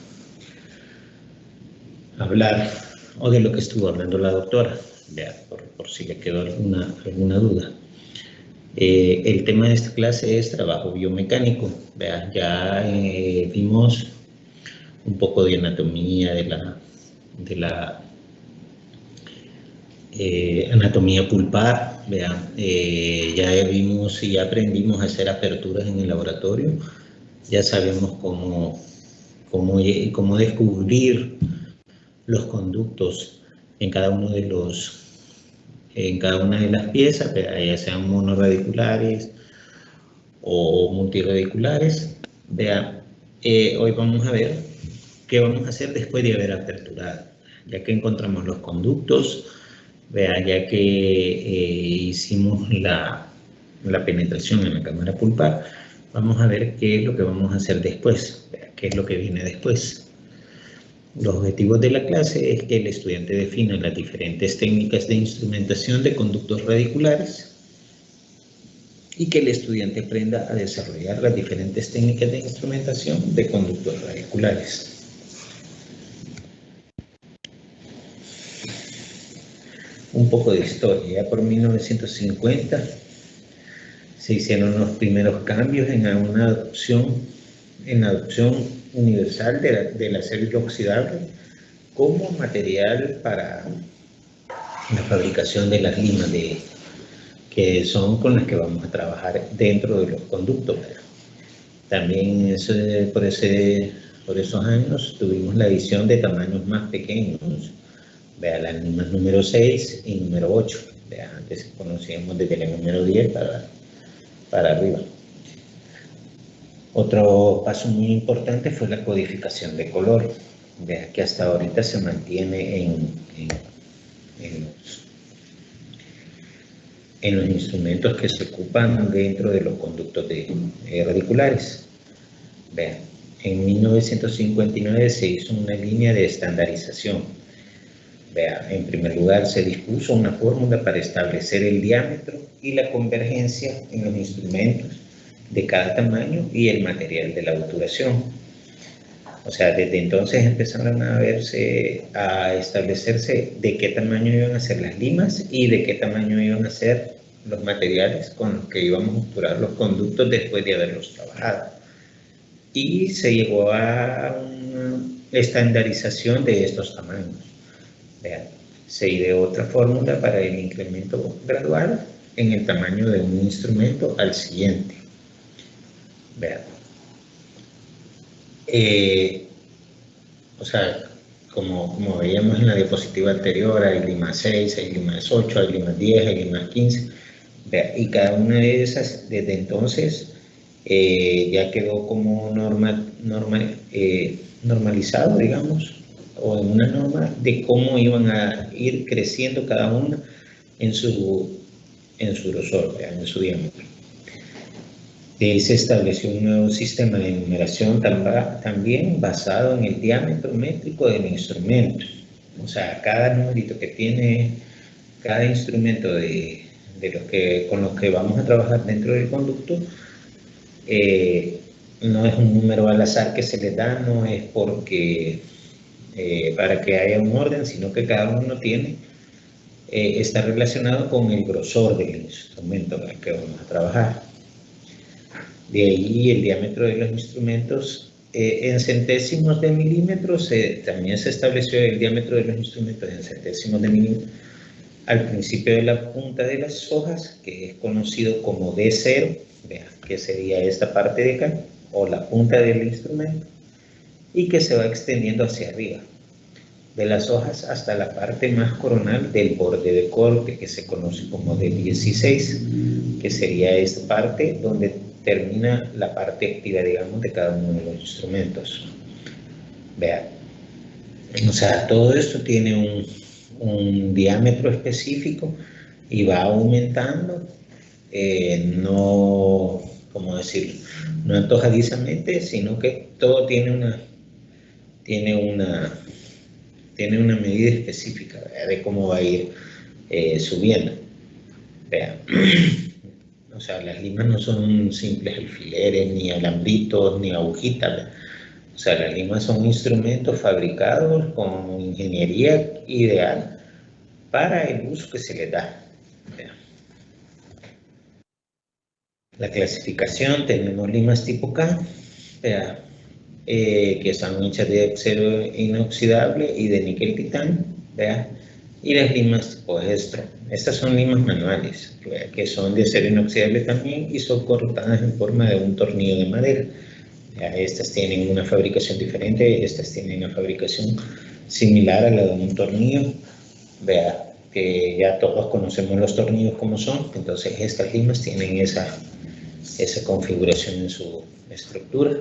hablar o de lo que estuvo hablando la doctora, ya, por si le quedó alguna duda. El tema de esta clase es trabajo biomecánico. Vean, ya vimos un poco de anatomía de la anatomía pulpar. Vean, ya vimos y ya aprendimos a hacer aperturas en el laboratorio. Ya sabemos cómo descubrir los conductos en cada una de las piezas, ya sean monorradiculares o multirradiculares. Vean, hoy vamos a ver qué vamos a hacer después de haber aperturado. Ya que encontramos los conductos, vean, ya que hicimos la penetración en la cámara pulpar, vamos a ver qué es lo que vamos a hacer después, qué es lo que viene después. Los objetivos de la clase es que el estudiante defina las diferentes técnicas de instrumentación de conductos radiculares y que el estudiante aprenda a desarrollar las diferentes técnicas de instrumentación de conductos radiculares. Un poco de historia. Ya por 1950 se hicieron los primeros cambios en la adopción universal del acero inoxidable como material para la fabricación de las limas que son con las que vamos a trabajar dentro de los conductos. También por esos años tuvimos la edición de tamaños más pequeños. Las limas número 6 y número 8. Antes conocíamos desde la número 10 para arriba. Otro paso muy importante fue la codificación de color, que hasta ahorita se mantiene en los instrumentos que se ocupan dentro de los conductos radiculares. En 1959 se hizo una línea de estandarización. En primer lugar, se dispuso una fórmula para establecer el diámetro y la convergencia en los instrumentos de cada tamaño y el material de la obturación. O sea, desde entonces empezaron a establecerse de qué tamaño iban a ser las limas y de qué tamaño iban a ser los materiales con los que íbamos a obturar los conductos después de haberlos trabajado. Y se llegó a una estandarización de estos tamaños. Se ideó otra fórmula para el incremento gradual en el tamaño de un instrumento al siguiente. O sea, como veíamos en la diapositiva anterior, hay limas 6, hay limas 8, hay limas 10, hay limas 15. Y cada una de esas, desde entonces, ya quedó como normalizado, digamos, o en una norma de cómo iban a ir creciendo cada una en su grosor, en su diámetro. Se estableció un nuevo sistema de numeración también basado en el diámetro métrico del instrumento. O sea, cada numerito que tiene cada instrumento con los que vamos a trabajar dentro del conducto, no es un número al azar que se le da, no es porque para que haya un orden, sino que cada uno está relacionado con el grosor del instrumento con el que vamos a trabajar. De ahí el diámetro de los instrumentos en centésimos de milímetros. También se estableció el diámetro de los instrumentos en centésimos de milímetros al principio de la punta de las hojas, que es conocido como D0, que sería esta parte de acá, o la punta del instrumento, y que se va extendiendo hacia arriba de las hojas hasta la parte más coronal del borde de corte, que se conoce como D16, que sería esta parte donde termina la parte activa, digamos, de cada uno de los instrumentos. Vean, o sea, todo esto tiene un diámetro específico y va aumentando, no, ¿cómo decirlo? No antojadizamente, sino que todo tiene una medida específica, ¿verdad?, de cómo va a ir subiendo. Vean. O sea, las limas no son simples alfileres, ni alambritos, ni agujitas, ¿verdad? O sea, las limas son instrumentos fabricados con ingeniería ideal para el uso que se les da. La clasificación, tenemos limas tipo K, que son hechas de acero inoxidable y de níquel titanio, y las limas tipo Estro. Estas son limas manuales, que son de acero inoxidable también y son cortadas en forma de un tornillo de madera. Estas tienen una fabricación diferente, estas tienen una fabricación similar a la de un tornillo. Que ya todos conocemos los tornillos como son, entonces estas limas tienen esa configuración en su estructura.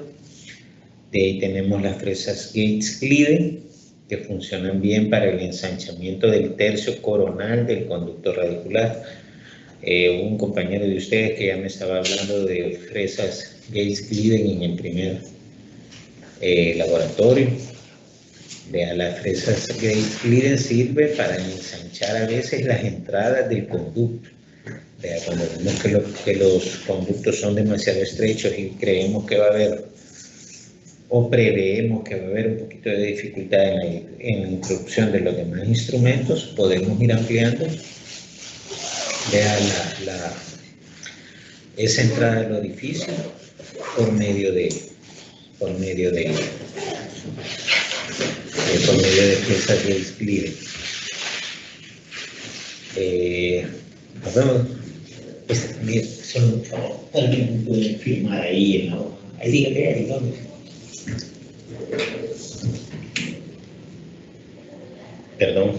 De ahí tenemos las fresas Gates-Glidden, que funcionan bien para el ensanchamiento del tercio coronal del conducto radicular. Un compañero de ustedes que ya me estaba hablando de fresas Gates-Glidden en el primer laboratorio. Vea, la fresa Gates-Glidden sirve para ensanchar a veces las entradas del conducto. Vea, cuando vemos que los conductos son demasiado estrechos y creemos que va a haber, o preveemos que va a haber un poquito de dificultad en la introducción de los demás instrumentos, podemos ir ampliando. Vea esa entrada del orificio por medio de fresa Gates-Glidden. Nos vemos. Alguien puede firmar ahí en la hoja. Ahí dígale ahí dónde. Perdón.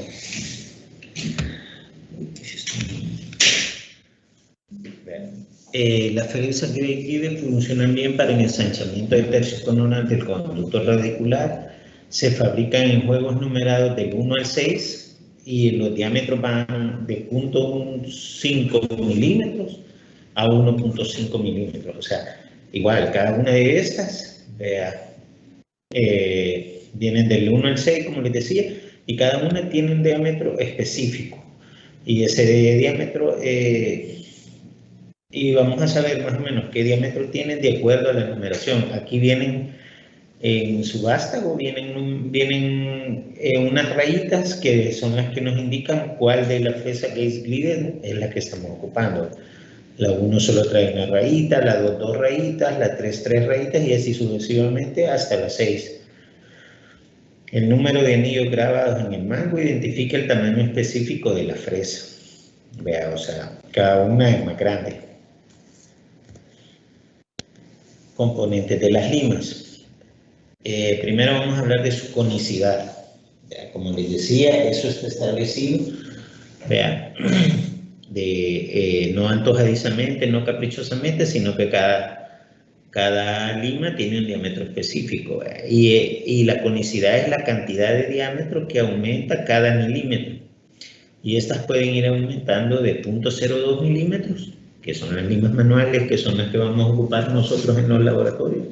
Las fresas Gates-Glidden funcionan bien para el ensanchamiento del tercio coronal del conducto radicular. Se fabrican en juegos numerados del 1 al 6 y los diámetros van de 0.5 milímetros a 1.5 milímetros. O sea, igual, cada una de estas, vea, vienen del 1 al 6, como les decía, y cada una tiene un diámetro específico. Y ese diámetro, y vamos a saber más o menos qué diámetro tienen de acuerdo a la numeración. Aquí vienen en su vástago, vienen unas rayitas que son las que nos indican cuál de la fresa Gates-Glidden es la que estamos ocupando. La 1 solo trae una rayita, la 2 2 rayitas, la 3 3 rayitas y así sucesivamente hasta la 6. El número de anillos grabados en el mango identifica el tamaño específico de la fresa. Vea, o sea, cada una es más grande. Componentes de las limas. Primero vamos a hablar de su conicidad. Vea, como les decía, eso está establecido. Vea, no antojadizamente, no caprichosamente, sino que cada lima tiene un diámetro específico. Y la conicidad es la cantidad de diámetro que aumenta cada milímetro. Y estas pueden ir aumentando de 0.02 milímetros, que son las limas manuales, que son las que vamos a ocupar nosotros en los laboratorios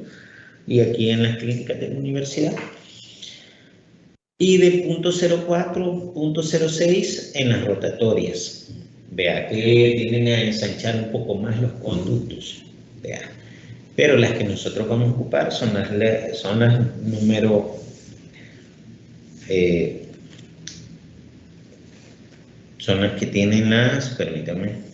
y aquí en las clínicas de la universidad. Y de 0.04, 0.06 en las rotatorias. Vea que tienden a ensanchar un poco más los conductos. Vea. Pero las que nosotros vamos a ocupar son las número son las que tienen permítanme.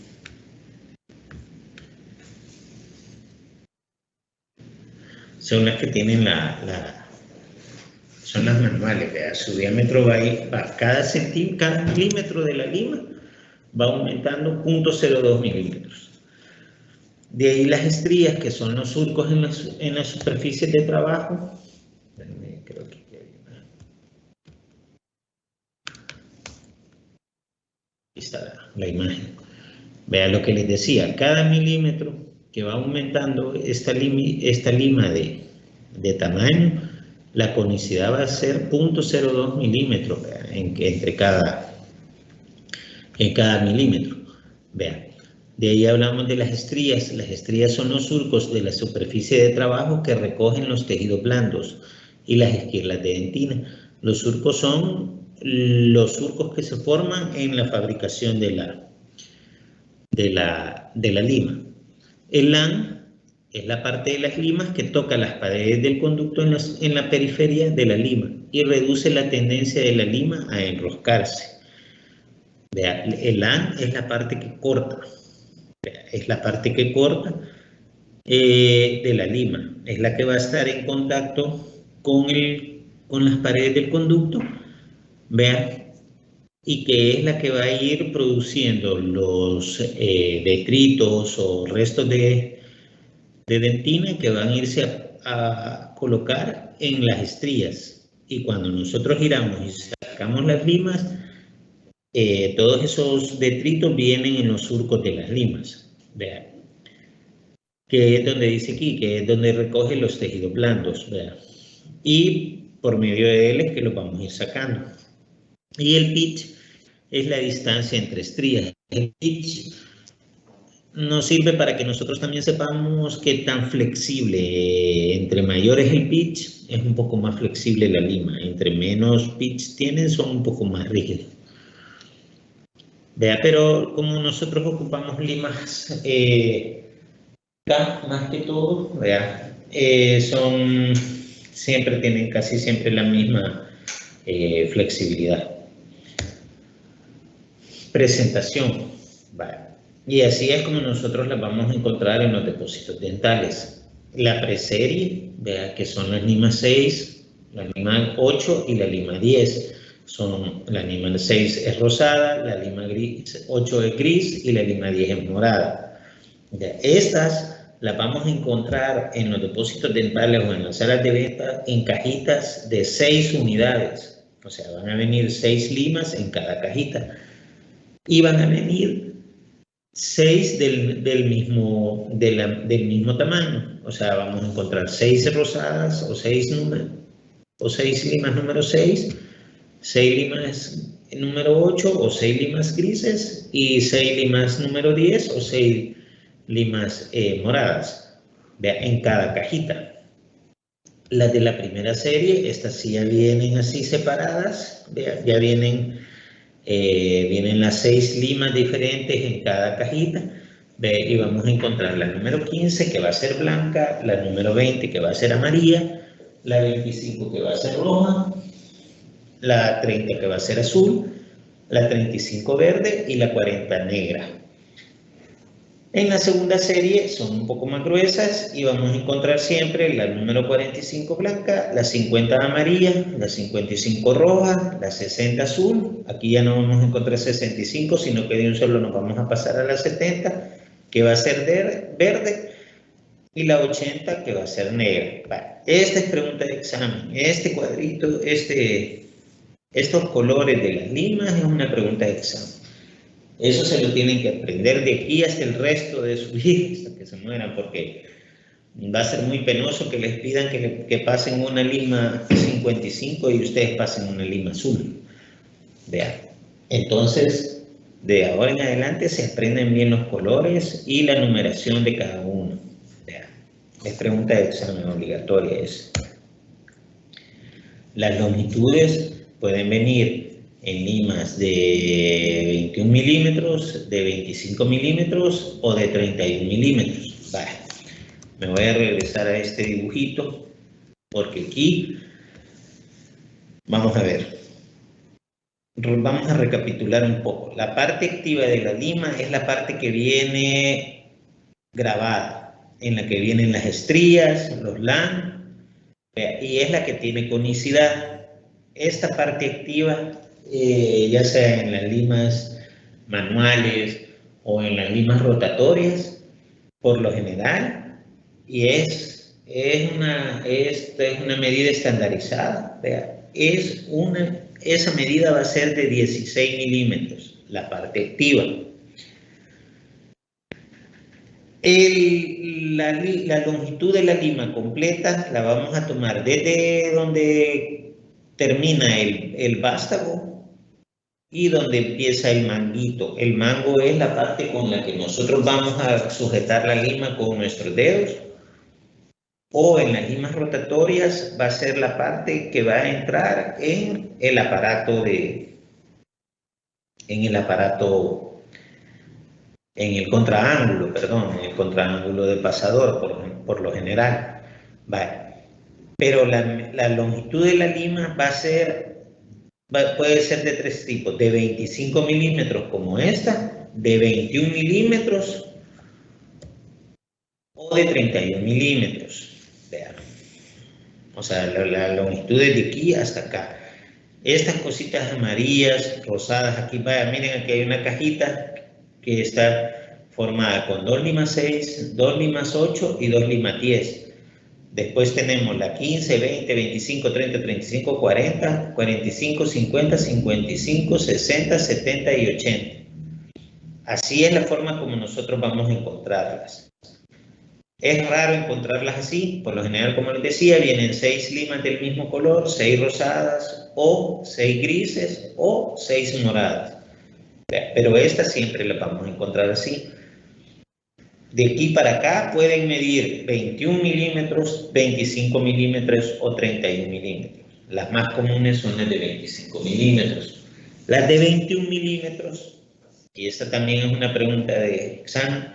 Son las que tienen son las manuales, vea, su diámetro va cada milímetro de la lima va aumentando 0.02 milímetros. De ahí las estrías, que son los surcos en las superficies de trabajo. Creo que aquí está la imagen. Vea lo que les decía, cada milímetro que va aumentando esta lima de tamaño, la conicidad va a ser 0.02 milímetros en cada milímetro. Vean, de ahí hablamos de las estrías. Las estrías son los surcos de la superficie de trabajo que recogen los tejidos blandos y las esquirlas de dentina. Los surcos son los surcos que se forman en la fabricación de la lima. El LAN es la parte de las limas que toca las paredes del conducto en la periferia de la lima y reduce la tendencia de la lima a enroscarse. Vea, el LAN es la parte que corta. Vea, es la parte que corta de la lima. Es la que va a estar en contacto con las paredes del conducto. Vea, y que es la que va a ir produciendo los detritos o restos de dentina que van a irse a colocar en las estrías. Y cuando nosotros giramos y sacamos las limas, todos esos detritos vienen en los surcos de las limas. Vean, que es donde dice aquí, que es donde recoge los tejidos blandos. Vean. Y por medio de él es que los vamos a ir sacando. Y el pitch es la distancia entre estrías. El pitch nos sirve para que nosotros también sepamos qué tan flexible. Entre mayor es el pitch, es un poco más flexible la lima. Entre menos pitch tienen, son un poco más rígidos. Vea, pero como nosotros ocupamos limas K más que todo, vea, siempre tienen casi siempre la misma flexibilidad. Presentación, vale. Y así es como nosotros las vamos a encontrar en los depósitos dentales. La preserie, vea que son las limas 6, la lima 8 y la lima 10. La lima 6 es rosada, la lima 8 es gris y la lima 10 es morada. Ya, estas las vamos a encontrar en los depósitos dentales o en las salas de venta en cajitas de 6 unidades. O sea, van a venir 6 limas en cada cajita. Y van a venir 6 del mismo tamaño. O sea, vamos a encontrar 6 rosadas o 6 limas número 6, 6 limas número 8 o 6 limas grises y 6 limas número 10 o 6 limas moradas. Vea, en cada cajita. Las de la primera serie, estas sí ya vienen así separadas. Vea, ya vienen las 6 limas diferentes en cada cajita. Y vamos a encontrar la número 15 que va a ser blanca, la número 20 que va a ser amarilla, la 25 que va a ser roja, la 30 que va a ser azul, la 35 verde y la 40 negra. En la segunda serie son un poco más gruesas y vamos a encontrar siempre la número 45 blanca, la 50 amarilla, la 55 roja, la 60 azul. Aquí ya no vamos a encontrar 65, sino que de un solo nos vamos a pasar a la 70, que va a ser verde, y la 80, que va a ser negra. Vale. Esta es pregunta de examen. Este cuadrito, estos colores de las limas es una pregunta de examen. Eso se lo tienen que aprender de aquí hasta el resto de su vida, hasta que se mueran, porque va a ser muy penoso que les pidan que pasen una lima 55 y ustedes pasen una lima azul. Vean. Entonces, de ahora en adelante se aprenden bien los colores y la numeración de cada uno. Vean. Es pregunta de examen obligatoria esa. Las longitudes pueden venir en limas de 21 milímetros, de 25 milímetros o de 31 milímetros. Vale. Me voy a regresar a este dibujito porque aquí vamos a ver. Vamos a recapitular un poco. La parte activa de la lima es la parte que viene grabada, en la que vienen las estrías, los LAN, y es la que tiene conicidad. Esta parte activa, ya sea en las limas manuales o en las limas rotatorias, por lo general, y esta es una medida estandarizada, esa medida va a ser de 16 milímetros, la parte activa. La longitud de la lima completa la vamos a tomar desde donde termina el vástago y donde empieza el manguito. El mango es la parte con la que nosotros vamos a sujetar la lima con nuestros dedos, o en las limas rotatorias va a ser la parte que va a entrar en el aparato en el contraángulo del pasador, por lo general. Vale. Pero la longitud de la lima puede ser de 3 tipos, de 25 milímetros como esta, de 21 milímetros o de 31 milímetros. Vean. O sea, la longitud es de aquí hasta acá. Estas cositas amarillas, rosadas, aquí, vaya, miren, aquí hay una cajita que está formada con 2 limas 6, 2 limas 8 y 2 limas 10. Después tenemos la 15, 20, 25, 30, 35, 40, 45, 50, 55, 60, 70 y 80. Así es la forma como nosotros vamos a encontrarlas. Es raro encontrarlas así. Por lo general, como les decía, vienen 6 limas del mismo color, 6 rosadas o 6 grises o 6 moradas. Pero estas siempre las vamos a encontrar así. De aquí para acá pueden medir 21 milímetros, 25 milímetros o 31 milímetros. Las más comunes son las de 25 milímetros. Las de 21 milímetros, y esta también es una pregunta de examen,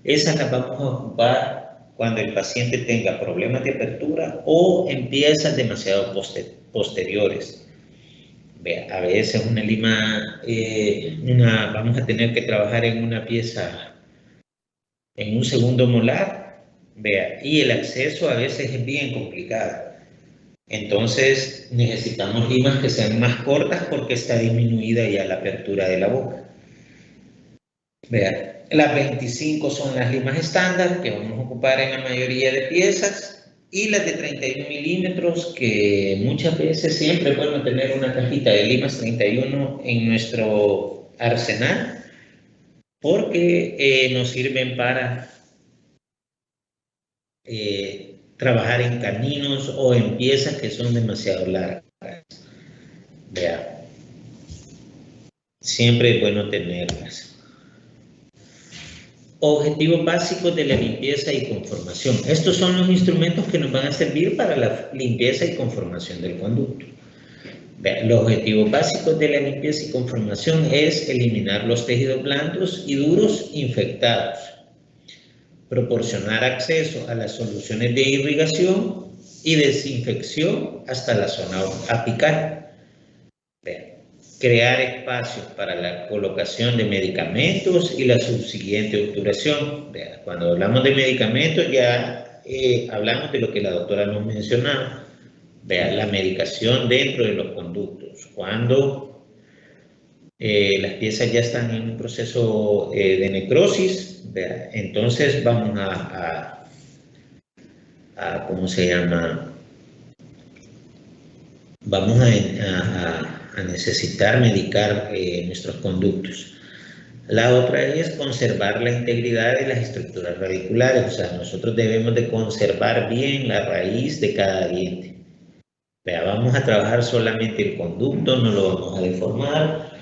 esas las vamos a ocupar cuando el paciente tenga problemas de apertura o en piezas demasiado posteriores. Vea, a veces una lima, vamos a tener que trabajar en una pieza en un segundo molar, vea, y el acceso a veces es bien complicado. Entonces necesitamos limas que sean más cortas porque está disminuida ya la apertura de la boca. Vea, las 25 son las limas estándar que vamos a ocupar en la mayoría de piezas, y las de 31 milímetros, que muchas veces siempre es bueno tener una cajita de limas 31 en nuestro arsenal, porque nos sirven para trabajar en caninos o en piezas que son demasiado largas. Vea, siempre es bueno tenerlas. Objetivos básicos de la limpieza y conformación. Estos son los instrumentos que nos van a servir para la limpieza y conformación del conducto. Los objetivos básicos de la limpieza y conformación es eliminar los tejidos blandos y duros infectados, proporcionar acceso a las soluciones de irrigación y desinfección hasta la zona apical, crear espacios para la colocación de medicamentos y la subsiguiente obturación. Cuando hablamos de medicamentos ya hablamos de lo que la doctora nos mencionaba. La medicación dentro de los conductos. Cuando las piezas ya están en un proceso de necrosis, entonces vamos a ¿cómo se llama? Vamos a necesitar medicar nuestros conductos. La otra es conservar la integridad de las estructuras radiculares. O sea, nosotros debemos de conservar bien la raíz de cada diente. Vamos a trabajar solamente el conducto, no lo vamos a deformar,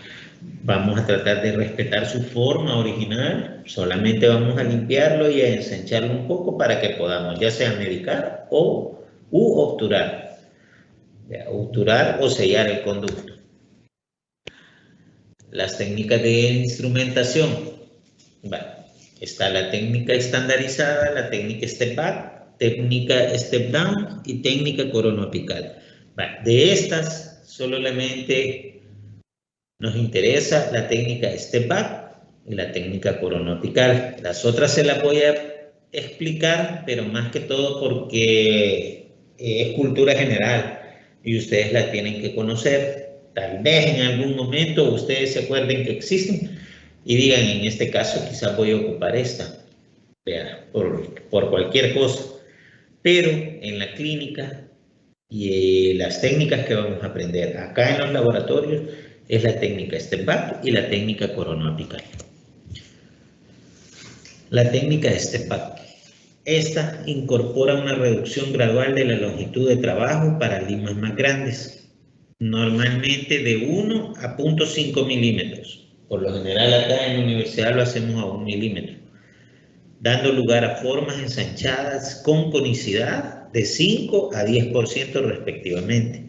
vamos a tratar de respetar su forma original, solamente vamos a limpiarlo y a ensancharlo un poco para que podamos ya sea medicar u obturar. Obturar o sellar el conducto. Las técnicas de instrumentación. Está la técnica estandarizada, la técnica step back, técnica step down y técnica coronoapical. De estas, solamente nos interesa la técnica step back y la técnica coronoapical. Las otras se las voy a explicar, pero más que todo porque es cultura general y ustedes la tienen que conocer. Tal vez en algún momento ustedes se acuerden que existen y digan, en este caso quizás voy a ocupar esta, por cualquier cosa. Pero en la clínica y las técnicas que vamos a aprender acá en los laboratorios es la técnica step back y la técnica coronoapical. La técnica step back. Esta incorpora una reducción gradual de la longitud de trabajo para limas más grandes, normalmente de 1 a 0.5 milímetros. Por lo general acá en la universidad lo hacemos a 1 milímetro, dando lugar a formas ensanchadas con conicidad de 5 a 10% respectivamente.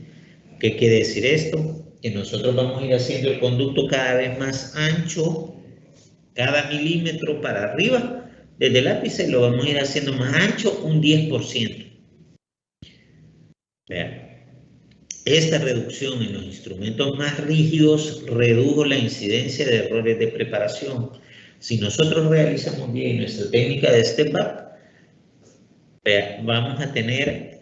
¿Qué quiere decir esto? Que nosotros vamos a ir haciendo el conducto cada vez más ancho, cada milímetro para arriba, desde el ápice lo vamos a ir haciendo más ancho, un 10%. Vean. Esta reducción en los instrumentos más rígidos redujo la incidencia de errores de preparación. Si nosotros realizamos bien nuestra técnica de step back, vamos a tener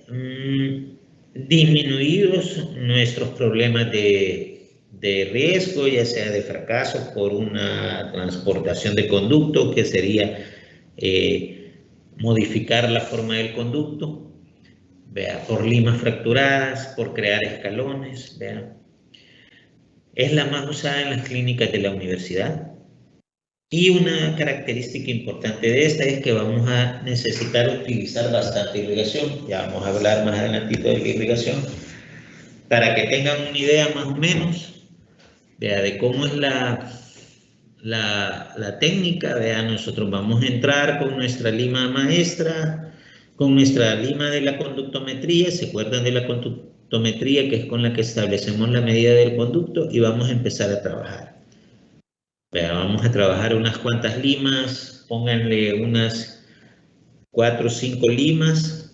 disminuidos nuestros problemas de riesgo, ya sea de fracaso por una transportación de conducto, que sería modificar la forma del conducto, por limas fracturadas, por crear escalones. Es la más usada en las clínicas de la universidad. Y una característica importante de esta es que vamos a necesitar utilizar bastante irrigación. Ya vamos a hablar más adelantito de la irrigación, para que tengan una idea más o menos de cómo es la la técnica, vean, nosotros vamos a entrar con nuestra lima maestra, con nuestra lima de la conductometría. ¿Se acuerdan de la conductometría, que es con la que establecemos la medida del conducto? Y vamos a empezar a trabajar. Vean, vamos a trabajar unas cuantas limas, pónganle unas 4 o 5 limas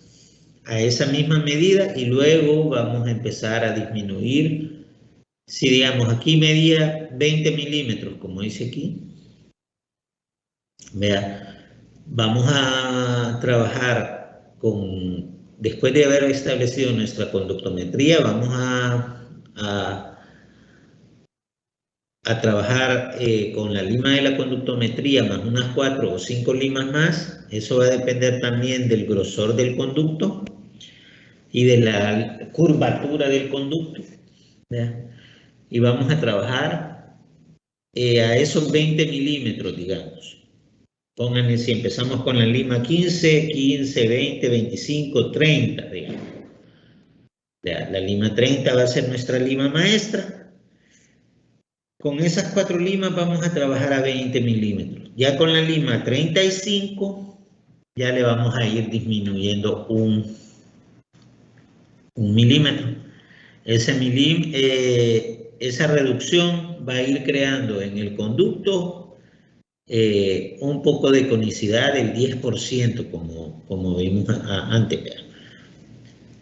a esa misma medida, y luego vamos a empezar a disminuir. Si digamos aquí medía 20 milímetros, como dice aquí, vea, vamos a trabajar con, después de haber establecido nuestra conductometría, vamos a trabajar con la lima de la conductometría más unas 4 o 5 limas más. Eso va a depender también del grosor del conducto y de la curvatura del conducto, ¿verdad? Y vamos a trabajar a esos 20 milímetros, digamos. Pónganle, si empezamos con la lima 15, 15, 20, 25, 30, digamos. La lima 30 va a ser nuestra lima maestra. Con esas 4 limas vamos a trabajar a 20 milímetros. Ya con la lima 35, ya le vamos a ir disminuyendo un milímetro. Esa reducción va a ir creando en el conducto un poco de conicidad del 10%, como vimos antes.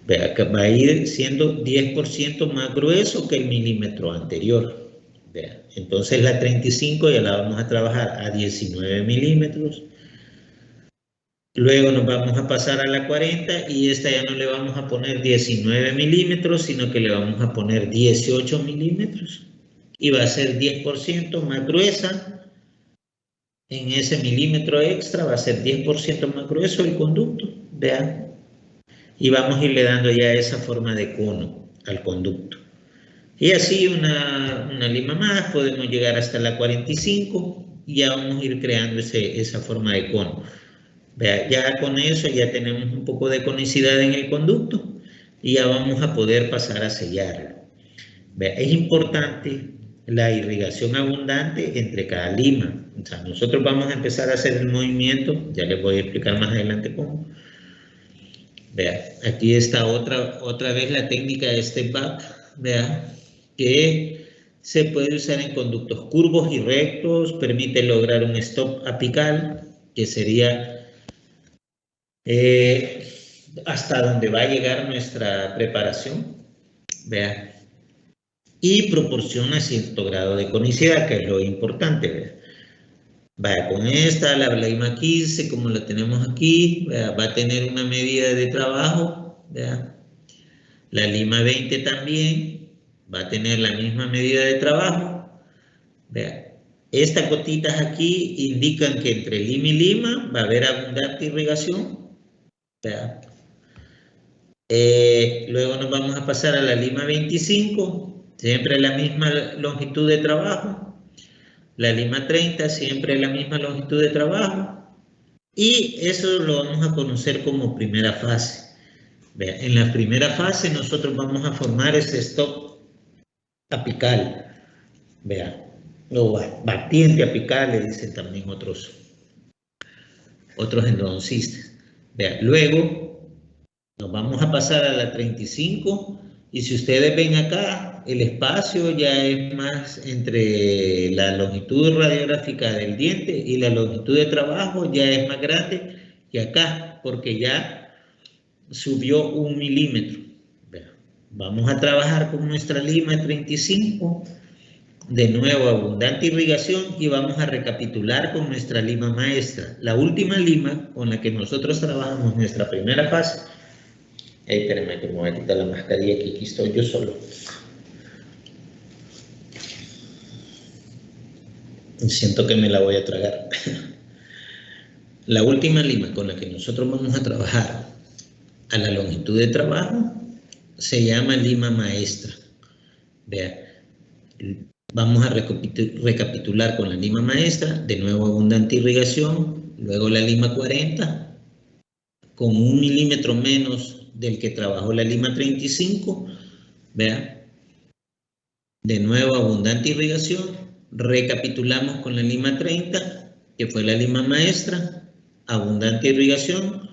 Vea que va a ir siendo 10% más grueso que el milímetro anterior. Vea. Entonces la 35 ya la vamos a trabajar a 19 milímetros. Luego nos vamos a pasar a la 40 y esta ya no le vamos a poner 19 milímetros, sino que le vamos a poner 18 milímetros. Y va a ser 10% más gruesa. En ese milímetro extra va a ser 10% más grueso el conducto. Vean. Y vamos a irle dando ya esa forma de cono al conducto. Y así una lima más, podemos llegar hasta la 45 y ya vamos a ir creando esa forma de cono. Vea, ya con eso ya tenemos un poco de conicidad en el conducto y ya vamos a poder pasar a sellarlo. Vea, es importante la irrigación abundante entre cada lima. O sea, nosotros vamos a empezar a hacer el movimiento, ya les voy a explicar más adelante cómo. Vea, aquí está otra vez la técnica de step back, vea, que se puede usar en conductos curvos y rectos, permite lograr un stop apical, que sería hasta donde va a llegar nuestra preparación, vea, y proporciona cierto grado de conicidad, que es lo importante, vea. Vaya, con esta, la lima 15, como la tenemos aquí, vea, va a tener una medida de trabajo, vea. La lima 20 también va a tener la misma medida de trabajo, vea. Estas gotitas aquí indican que entre lima y lima va a haber abundante irrigación, vea. Luego nos vamos a pasar a la lima 25, siempre la misma longitud de trabajo. La lima 30, siempre la misma longitud de trabajo. Y eso lo vamos a conocer como primera fase. Vea, en la primera fase nosotros vamos a formar ese stop apical. Vea, o batiente apical, le dicen también otros endodoncistas. Vea, luego nos vamos a pasar a la 35 y si ustedes ven acá, el espacio ya es más entre la longitud radiográfica del diente y la longitud de trabajo ya es más grande que acá, porque ya subió 1 milímetro. Vamos a trabajar con nuestra lima 35, de nuevo abundante irrigación, y vamos a recapitular con nuestra lima maestra. La última lima con la que nosotros trabajamos nuestra primera fase. Espérenme que me voy a quitar la mascarilla, que aquí estoy yo solo. Siento que me la voy a tragar. La última lima con la que nosotros vamos a trabajar a la longitud de trabajo se llama lima maestra. Vea, vamos a recapitular con la lima maestra, de nuevo abundante irrigación, luego la lima 40, con 1 milímetro menos del que trabajó la lima 35, vea, de nuevo abundante irrigación, recapitulamos con la lima 30, que fue la lima maestra, abundante irrigación,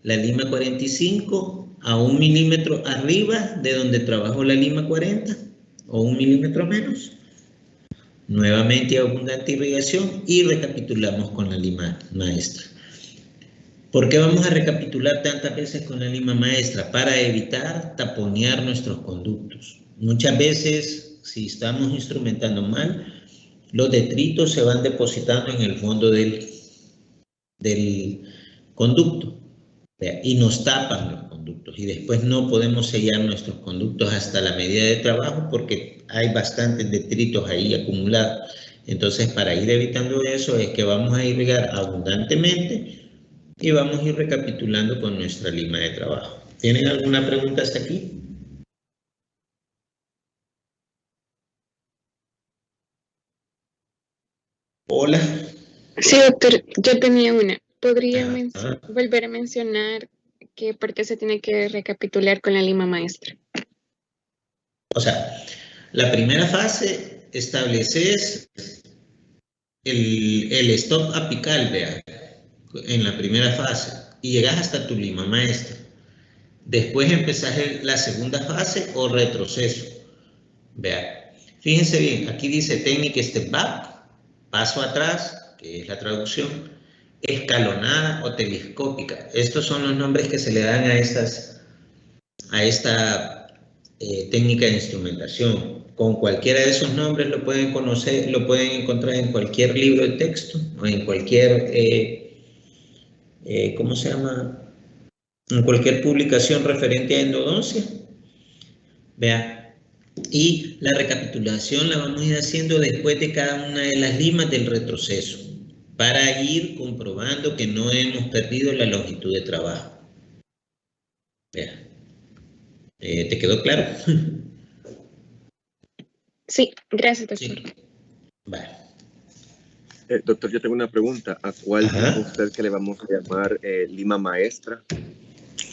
la lima 45 a 1 milímetro arriba de donde trabajó la lima 40 o 1 milímetro menos. Nuevamente abundante irrigación y recapitulamos con la lima maestra. ¿Por qué vamos a recapitular tantas veces con la lima maestra? Para evitar taponear nuestros conductos. Muchas veces, si estamos instrumentando mal, los detritos se van depositando en el fondo del conducto, ¿vea? Y nos tapan los conductos y después no podemos sellar nuestros conductos hasta la medida de trabajo porque hay bastantes detritos ahí acumulados. Entonces, para ir evitando eso es que vamos a irrigar abundantemente y vamos a ir recapitulando con nuestra lima de trabajo. ¿Tienen alguna pregunta hasta aquí? Hola. Sí, doctor, yo tenía una. ¿Podría volver a mencionar qué parte se tiene que recapitular con la lima maestra? O sea, la primera fase estableces el stop apical, vea, en la primera fase, y llegas hasta tu lima maestra. Después empezás la segunda fase o retroceso. Vea, fíjense bien, aquí dice técnica step back, paso atrás, que es la traducción, escalonada o telescópica. Estos son los nombres que se le dan a esta técnica de instrumentación. Con cualquiera de esos nombres lo pueden conocer, lo pueden encontrar en cualquier libro de texto o en cualquier, ¿cómo se llama? En cualquier publicación referente a endodoncia. Vea, y la recapitulación la vamos a ir haciendo después de cada una de las limas del retroceso para ir comprobando que no hemos perdido la longitud de trabajo. Vea, ¿te quedó claro? Sí, gracias, doctor. Sí. Vale. Doctor, yo tengo una pregunta. ¿A cuál dijo usted que le vamos a llamar lima maestra?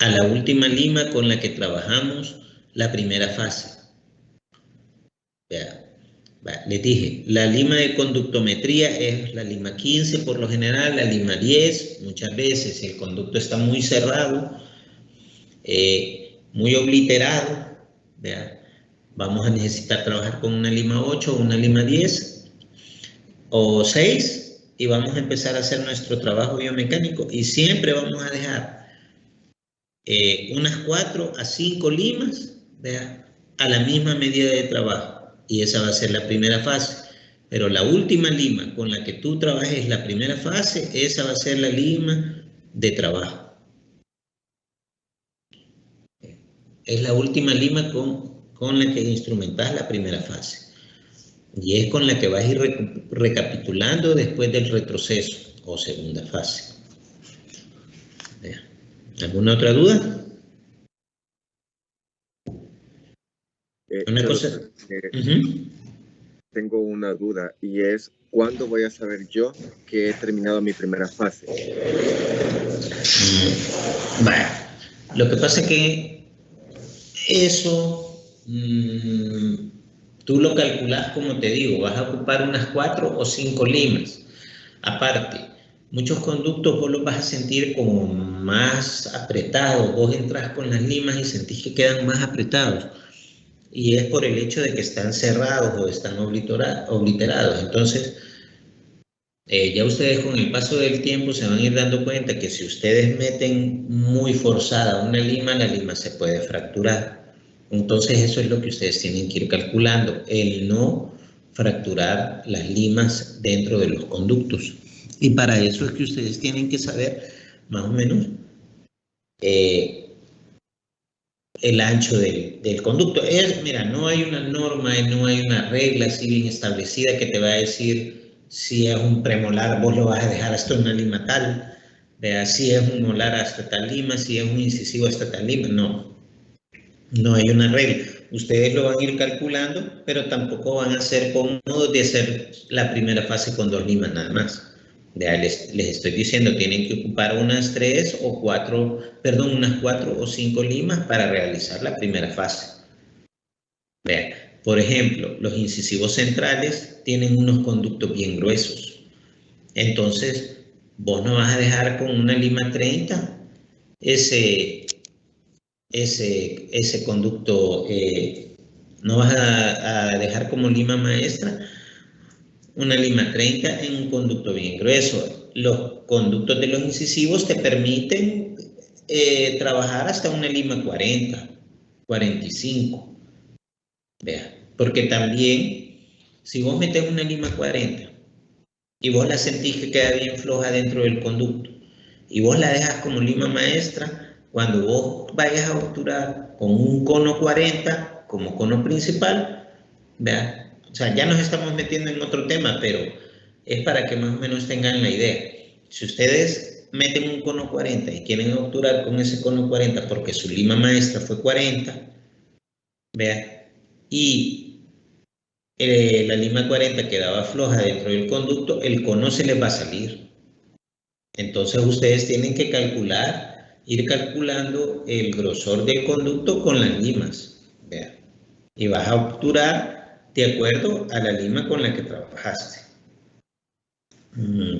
A la última lima con la que trabajamos la primera fase. Vea, les dije, la lima de conductometría es la lima 15 por lo general, la lima 10, muchas veces si el conducto está muy cerrado, muy obliterado, vea, vamos a necesitar trabajar con una lima 8 o una lima 10 o 6 y vamos a empezar a hacer nuestro trabajo biomecánico y siempre vamos a dejar unas 4 a 5 limas, vea, a la misma medida de trabajo. Y esa va a ser la primera fase. Pero la última lima con la que tú trabajes la primera fase, esa va a ser la lima de trabajo. Es la última lima con la que instrumentas la primera fase. Y es con la que vas a ir recapitulando después del retroceso o segunda fase. ¿Alguna otra duda? Una cosa. Tengo una duda y es ¿cuándo voy a saber yo que he terminado mi primera fase? Bueno, lo que pasa es que eso tú lo calculas como te digo, vas a ocupar unas 4 o 5 limas. Aparte, muchos conductos vos los vas a sentir como más apretados. Vos entras con las limas y sentís que quedan más apretados. Y es por el hecho de que están cerrados o están obliterados. Entonces, ya ustedes con el paso del tiempo se van a ir dando cuenta que si ustedes meten muy forzada una lima, la lima se puede fracturar. Entonces, eso es lo que ustedes tienen que ir calculando, el no fracturar las limas dentro de los conductos. Y para eso es que ustedes tienen que saber más o menos el ancho del conducto. Mira, no hay una norma, no hay una regla así bien establecida que te va a decir si es un premolar, vos lo vas a dejar hasta una lima tal, vea, si es un molar hasta tal lima, si es un incisivo hasta tal lima, no hay una regla. Ustedes lo van a ir calculando, pero tampoco van a ser cómodos de hacer la primera fase con 2 limas nada más. Ya les estoy diciendo, tienen que ocupar unas 4 o 5 limas para realizar la primera fase. Vean, Por ejemplo, los incisivos centrales tienen unos conductos bien gruesos. Entonces, vos no vas a dejar con una lima 30 ese conducto, no vas a dejar como lima maestra una lima 30 en un conducto bien grueso. Los conductos de los incisivos te permiten trabajar hasta una lima 40, 45. Vea, porque también, si vos metes una lima 40 y vos la sentís que queda bien floja dentro del conducto y vos la dejas como lima maestra, cuando vos vayas a obturar con un cono 40 como cono principal, vea, o sea, ya nos estamos metiendo en otro tema, pero es para que más o menos tengan la idea. Si ustedes meten un cono 40 y quieren obturar con ese cono 40 porque su lima maestra fue 40, vea, y la lima 40 quedaba floja dentro del conducto, el cono se les va a salir. Entonces ustedes tienen que ir calculando el grosor del conducto con las limas, vea, y vas a obturar de acuerdo a la lima con la que trabajaste.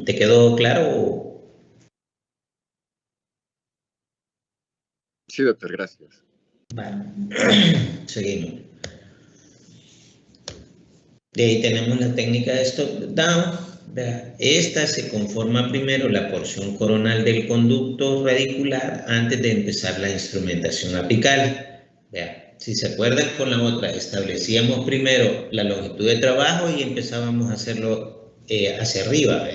¿Te quedó claro? Sí, doctor, gracias. Vale. Seguimos. De ahí tenemos la técnica de stop-down. Esta se conforma primero la porción coronal del conducto radicular antes de empezar la instrumentación apical. Vea, si se acuerdan con la otra, establecíamos primero la longitud de trabajo y empezábamos a hacerlo hacia arriba,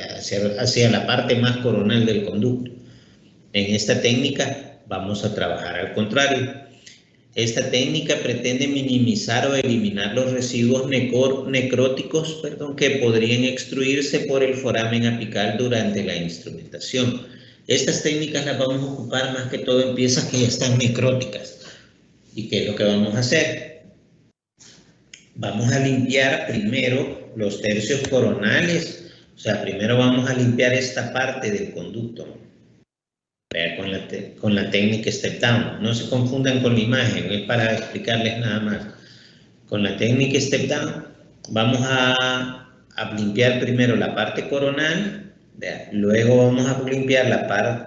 hacia la parte más coronal del conducto. En esta técnica vamos a trabajar al contrario. Esta técnica pretende minimizar o eliminar los residuos necróticos que podrían extruirse por el foramen apical durante la instrumentación. Estas técnicas las vamos a ocupar más que todo en piezas que ya están necróticas. ¿Y qué es lo que vamos a hacer? Vamos a limpiar primero los tercios coronales, o sea, primero vamos a limpiar esta parte del conducto. Con la técnica step down. No se confundan con la imagen, es para explicarles nada más. Con la técnica step down vamos a limpiar primero la parte coronal, luego vamos a limpiar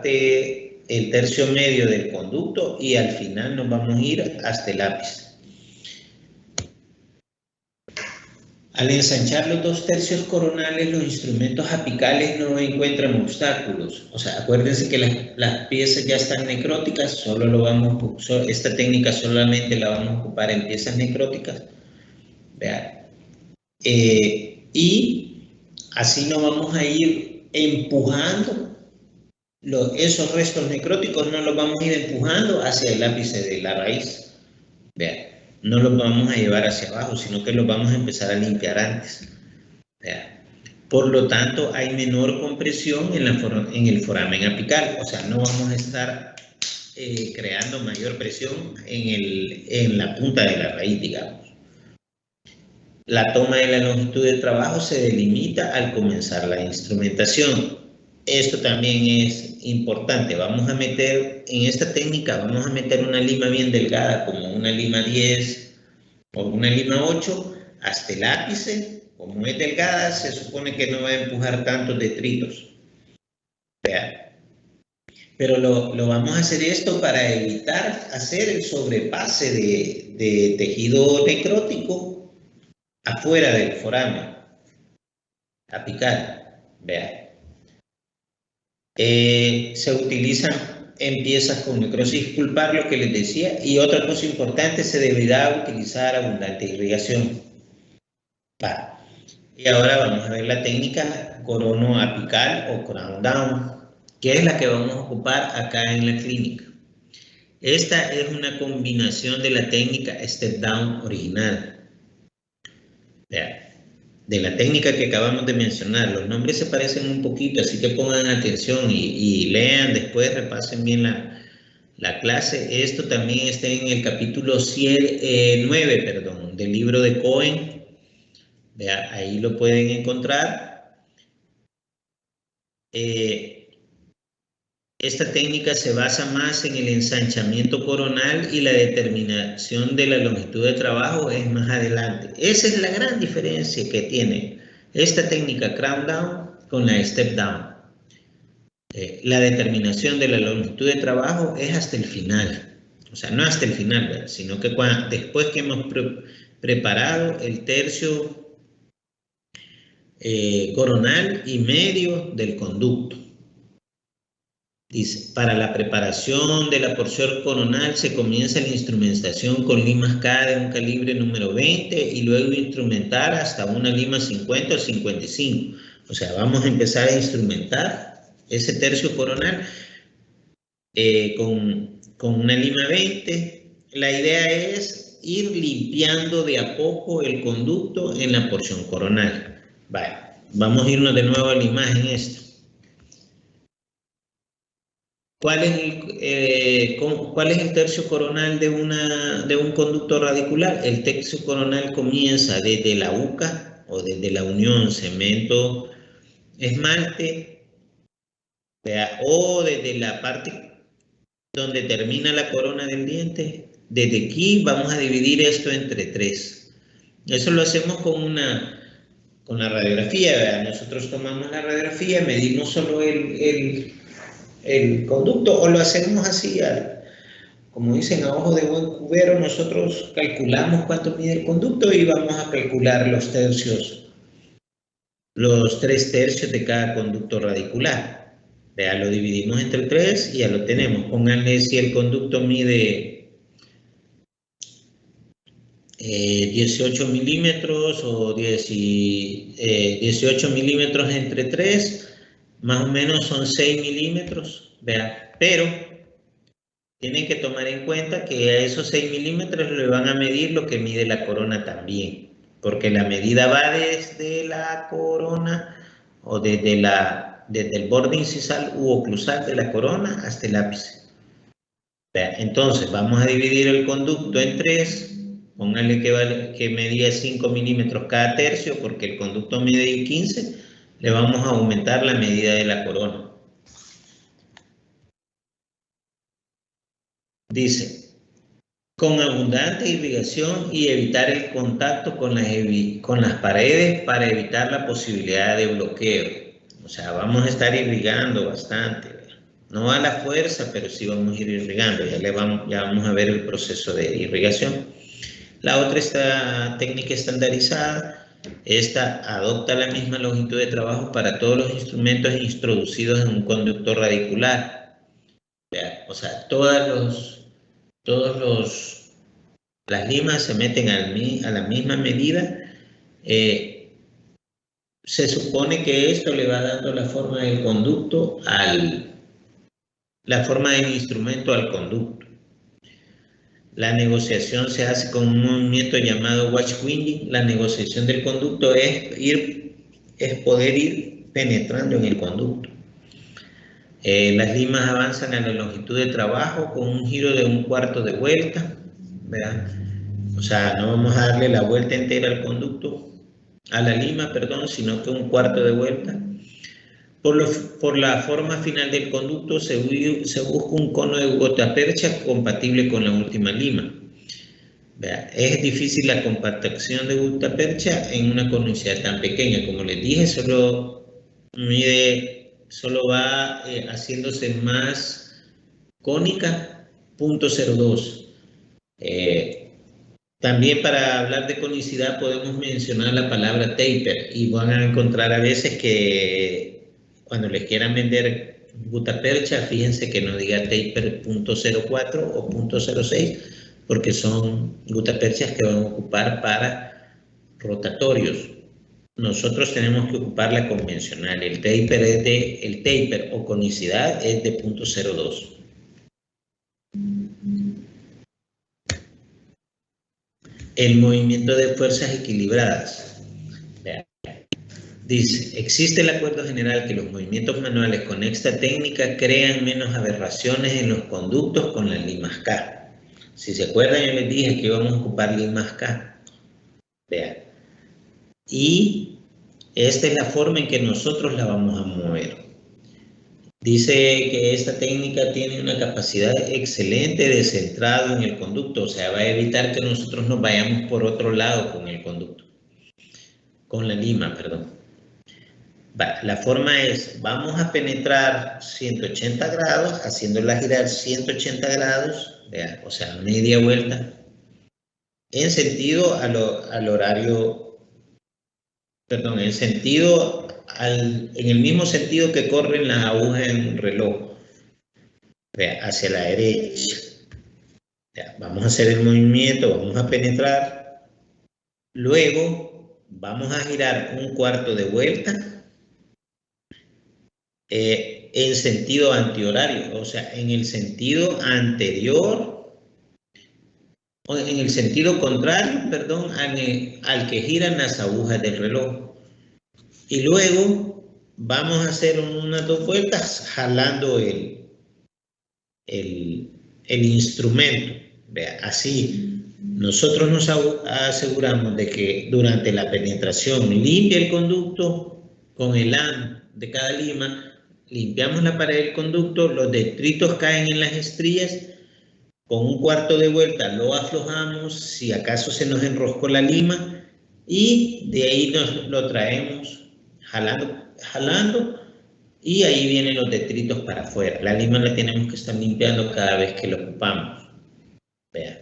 el tercio medio del conducto y al final nos vamos a ir hasta el ápice. Al ensanchar los 2 tercios coronales, los instrumentos apicales no encuentran obstáculos. O sea, acuérdense que las piezas ya están necróticas, esta técnica solamente la vamos a ocupar en piezas necróticas. Vean. Y así no vamos a ir empujando esos restos necróticos, no los vamos a ir empujando hacia el ápice de la raíz. Vean. No los vamos a llevar hacia abajo, sino que los vamos a empezar a limpiar antes. Por lo tanto, hay menor compresión en el foramen apical. O sea, no vamos a estar creando mayor presión en la punta de la raíz, digamos. La toma de la longitud de trabajo se delimita al comenzar la instrumentación. Esto también es importante. En esta técnica vamos a meter una lima bien delgada, como una lima 10 o una lima 8, hasta el ápice. Como es delgada, se supone que no va a empujar tantos detritos. Vean. Pero lo vamos a hacer esto para evitar hacer el sobrepase de tejido necrótico afuera del foramen apical. Vean. Se utilizan en piezas con necrosis pulpar, lo que les decía, y otra cosa importante, se deberá utilizar abundante irrigación. Y ahora vamos a ver la técnica coronoapical o crown down, que es la que vamos a ocupar acá en la clínica. Esta es una combinación de la técnica step down original. Vean. De la técnica que acabamos de mencionar. Los nombres se parecen un poquito, así que pongan atención y lean después, repasen bien la clase. Esto también está en el capítulo 9, del libro de Cohen. Vea, ahí lo pueden encontrar. esta técnica se basa más en el ensanchamiento coronal y la determinación de la longitud de trabajo es más adelante. Esa es la gran diferencia que tiene esta técnica crown down con la step down. La determinación de la longitud de trabajo es hasta el final. O sea, no hasta el final, ¿verdad? Sino que después que hemos preparado el tercio coronal y medio del conducto. Dice, para la preparación de la porción coronal se comienza la instrumentación con limas K de un calibre número 20 y luego instrumentar hasta una lima 50 o 55. O sea, vamos a empezar a instrumentar ese tercio coronal con una lima 20. La idea es ir limpiando de a poco el conducto en la porción coronal. Vale, vamos a irnos de nuevo a la imagen esta. ¿Cuál es el tercio coronal de un conducto radicular? El tercio coronal comienza desde la UCA o desde la unión cemento-esmalte o desde la parte donde termina la corona del diente. Desde aquí vamos a dividir esto entre 3. Eso lo hacemos con la radiografía, ¿verdad? Nosotros tomamos la radiografía, medimos solo el conducto o lo hacemos así, como dicen, a ojo de buen cubero. Nosotros calculamos cuánto mide el conducto y vamos a calcular los 3 tercios de cada conducto radicular. Vea, lo dividimos entre 3 y ya lo tenemos. Pónganle si el conducto mide 18 milímetros o 18 milímetros entre 3, más o menos son 6 milímetros, vea, pero tienen que tomar en cuenta que a esos 6 milímetros le van a medir lo que mide la corona también, porque la medida va desde la corona o desde el borde incisal u oclusal de la corona hasta el ápice. Vea, entonces vamos a dividir el conducto en 3, pónganle que medía 5 milímetros cada tercio, porque el conducto mide 15, le vamos a aumentar la medida de la corona. Dice, con abundante irrigación y evitar el contacto con las paredes para evitar la posibilidad de bloqueo. O sea, vamos a estar irrigando bastante, ¿verdad? No a la fuerza, pero sí vamos a ir irrigando. Ya vamos a ver el proceso de irrigación. La otra técnica estandarizada. Esta adopta la misma longitud de trabajo para todos los instrumentos introducidos en un conducto radicular. O sea, las limas se meten a la misma medida. Se supone que esto le va dando la forma del conducto la forma del instrumento al conducto. La negociación se hace con un movimiento llamado wash winding. La negociación del conducto es poder ir penetrando en el conducto. Las limas avanzan a la longitud de trabajo con un giro de 1/4 de vuelta, ¿verdad? O sea, no vamos a darle la vuelta entera al conducto, a la lima, perdón, sino que 1/4 de vuelta. Por la forma final del conducto se busca un cono de gutapercha compatible con la última lima. Vea, es difícil la compactación de gutapercha en una conicidad tan pequeña. Como les dije, solo va haciéndose más cónica 0.02. También para hablar de conicidad podemos mencionar la palabra taper y van a encontrar a veces que cuando les quieran vender gutapercha, fíjense que no diga taper 0.04 o 0.06, porque son gutaperchas que van a ocupar para rotatorios. Nosotros tenemos que ocupar la convencional. El taper o conicidad es de 0.02. El movimiento de fuerzas equilibradas. Dice, existe el acuerdo general que los movimientos manuales con esta técnica crean menos aberraciones en los conductos con las limas K. Si se acuerdan, yo les dije que íbamos a ocupar limas K. Vean. Y esta es la forma en que nosotros la vamos a mover. Dice que esta técnica tiene una capacidad excelente de centrado en el conducto, o sea, va a evitar que nosotros nos vayamos por otro lado con el conducto, con la lima, perdón. La forma es, vamos a penetrar 180 grados, haciéndola girar 180 grados, vea, o sea, media vuelta, en sentido al horario, perdón, en sentido en el mismo sentido que corren las agujas en un reloj, vea, hacia la derecha. Ya, vamos a hacer el movimiento, vamos a penetrar, luego vamos a girar un cuarto de vuelta en sentido antihorario, o sea, en el sentido anterior, o en el sentido contrario, perdón, al que giran las agujas del reloj. Y luego vamos a hacer unas 2 vueltas jalando el instrumento. Vea, así nosotros nos aseguramos de que durante la penetración limpia el conducto con el AM de cada lima, limpiamos la pared del conducto, los detritos caen en las estrías, con un cuarto de vuelta lo aflojamos si acaso se nos enroscó la lima y de ahí nos lo traemos jalando y ahí vienen los detritos para afuera. La lima la tenemos que estar limpiando cada vez que la ocupamos. Vean.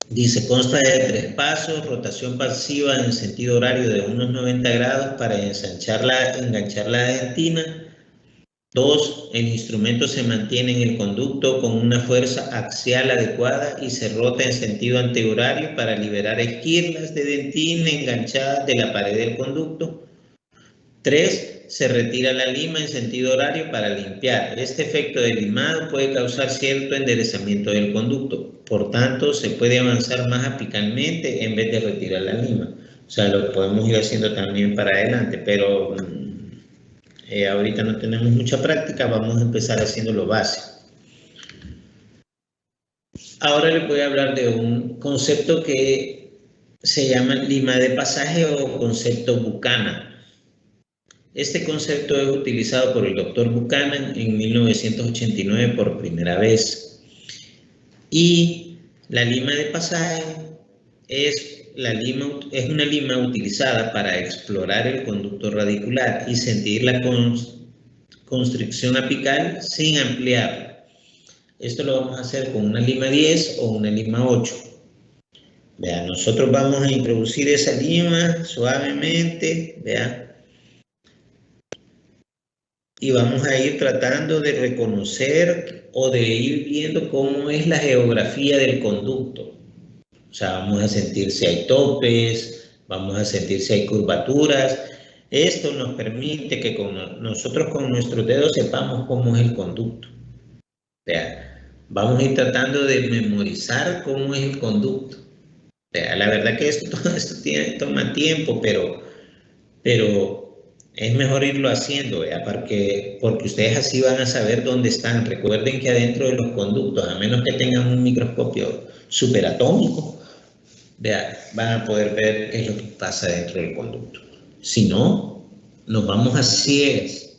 Dice, consta de 3 pasos, rotación pasiva en sentido horario de unos 90 grados para enganchar la dentina. 2. El instrumento se mantiene en el conducto con una fuerza axial adecuada y se rota en sentido antihorario para liberar esquirlas de dentina enganchadas de la pared del conducto. 3. Se retira la lima en sentido horario para limpiar. Este efecto de limado puede causar cierto enderezamiento del conducto. Por tanto, se puede avanzar más apicalmente en vez de retirar la lima. O sea, lo podemos ir haciendo también para adelante, pero ahorita no tenemos mucha práctica, vamos a empezar haciendo lo básico. Ahora les voy a hablar de un concepto que se llama lima de pasaje o concepto Buchanan. Este concepto es utilizado por el Dr. Buchanan en 1989 por primera vez. Y la lima de pasaje es una lima utilizada para explorar el conducto radicular y sentir la constricción apical sin ampliarla. Esto lo vamos a hacer con una lima 10 o una lima 8. Vean, nosotros vamos a introducir esa lima suavemente, vean. Y vamos a ir tratando de reconocer o de ir viendo cómo es la geografía del conducto. O sea, vamos a sentir si hay topes, vamos a sentir si hay curvaturas. Esto nos permite que nosotros con nuestros dedos sepamos cómo es el conducto. Vamos a ir tratando de memorizar cómo es el conducto. La verdad que esto toma tiempo, pero es mejor irlo haciendo, porque ustedes así van a saber dónde están. Recuerden que adentro de los conductos, a menos que tengan un microscopio superatómico, van a poder ver qué es lo que pasa dentro del conducto. Si no, nos vamos a ciegas.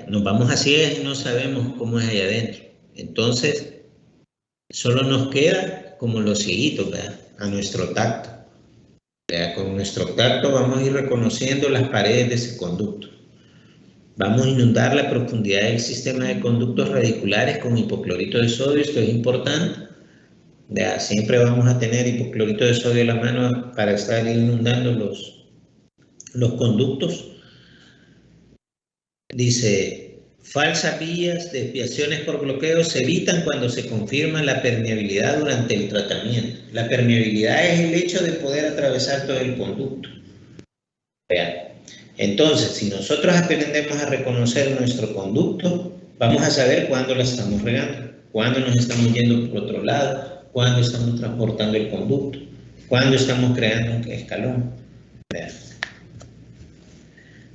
Nos vamos a ciegas y no sabemos cómo es allá adentro. Entonces, solo nos queda como los cieguitos, a nuestro tacto. Con nuestro tacto vamos a ir reconociendo las paredes de ese conducto. Vamos a inundar la profundidad del sistema de conductos radiculares con hipoclorito de sodio. Esto es importante. Siempre vamos a tener hipoclorito de sodio en la mano para estar inundando los conductos. Dice, falsas vías, desviaciones por bloqueo se evitan cuando se confirma la permeabilidad durante el tratamiento. La permeabilidad es el hecho de poder atravesar todo el conducto. Entonces, si nosotros aprendemos a reconocer nuestro conducto, vamos a saber cuándo la estamos regando, cuándo nos estamos yendo por otro lado, cuándo estamos transportando el conducto, cuándo estamos creando un escalón.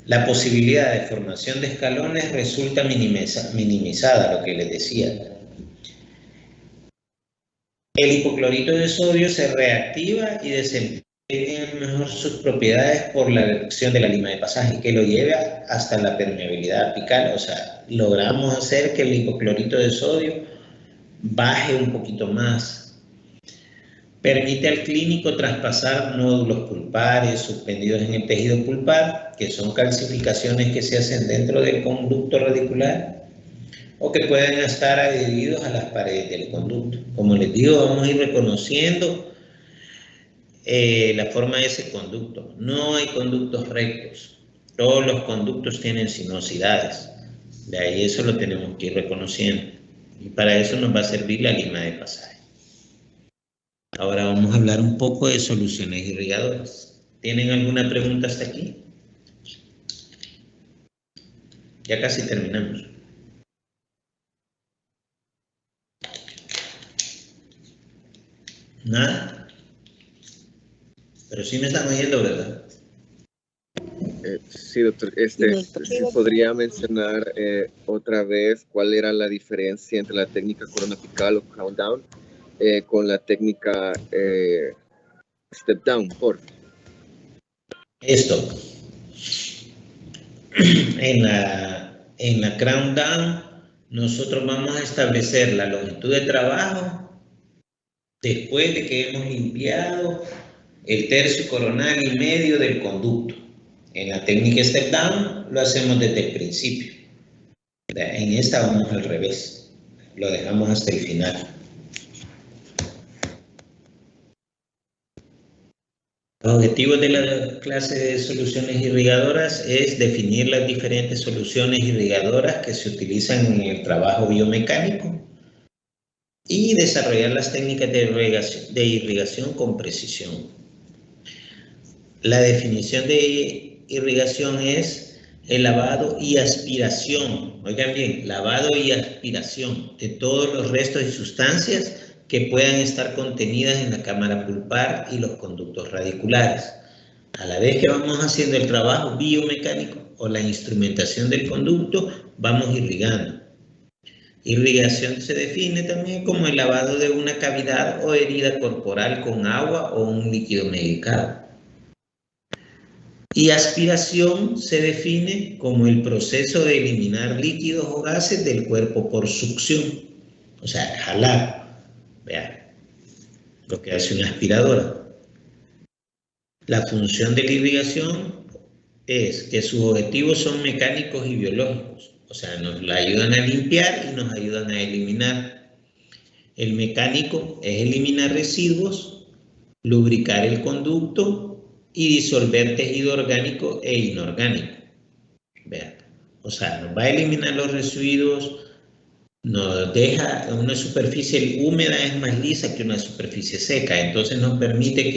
La posibilidad de formación de escalones resulta minimizada, lo que les decía. El hipoclorito de sodio se reactiva y desempeña mejor sus propiedades por la reducción de la lima de pasaje, que lo lleva hasta la permeabilidad apical. O sea, logramos hacer que el hipoclorito de sodio baje un poquito más. Permite al clínico traspasar nódulos pulpares suspendidos en el tejido pulpar, que son calcificaciones que se hacen dentro del conducto radicular o que pueden estar adheridos a las paredes del conducto. Como les digo, vamos a ir reconociendo la forma de ese conducto. No hay conductos rectos. Todos los conductos tienen sinuosidades. De ahí eso lo tenemos que ir reconociendo. Y para eso nos va a servir la lima de pasaje. Ahora vamos a hablar un poco de soluciones irrigadoras. ¿Tienen alguna pregunta hasta aquí? Ya casi terminamos. ¿Nada? Pero sí me están oyendo, ¿verdad? Sí, doctor. ¿Sí podría mencionar otra vez cuál era la diferencia entre la técnica corona apical o crown down con la técnica step down, por Esto. En la crown down, nosotros vamos a establecer la longitud de trabajo después de que hemos limpiado el tercio coronal y medio del conducto. En la técnica step down lo hacemos desde el principio. En esta vamos al revés. Lo dejamos hasta el final. Los objetivos de la clase de soluciones irrigadoras es definir las diferentes soluciones irrigadoras que se utilizan en el trabajo biomecánico y desarrollar las técnicas de irrigación con precisión. La definición de irrigación es el lavado y aspiración, oigan bien, lavado y aspiración de todos los restos y sustancias que puedan estar contenidas en la cámara pulpar y los conductos radiculares. A la vez que vamos haciendo el trabajo biomecánico o la instrumentación del conducto, vamos irrigando. Irrigación se define también como el lavado de una cavidad o herida corporal con agua o un líquido medicado. Y aspiración se define como el proceso de eliminar líquidos o gases del cuerpo por succión, o sea, jalar. Vean lo que hace una aspiradora. La función de la irrigación es que sus objetivos son mecánicos y biológicos, o sea, nos la ayudan a limpiar y nos ayudan a eliminar. El mecánico es eliminar residuos, lubricar el conducto y disolver tejido orgánico e inorgánico. Vean, o sea, nos va a eliminar los residuos, nos deja una superficie húmeda, es más lisa que una superficie seca, entonces nos permite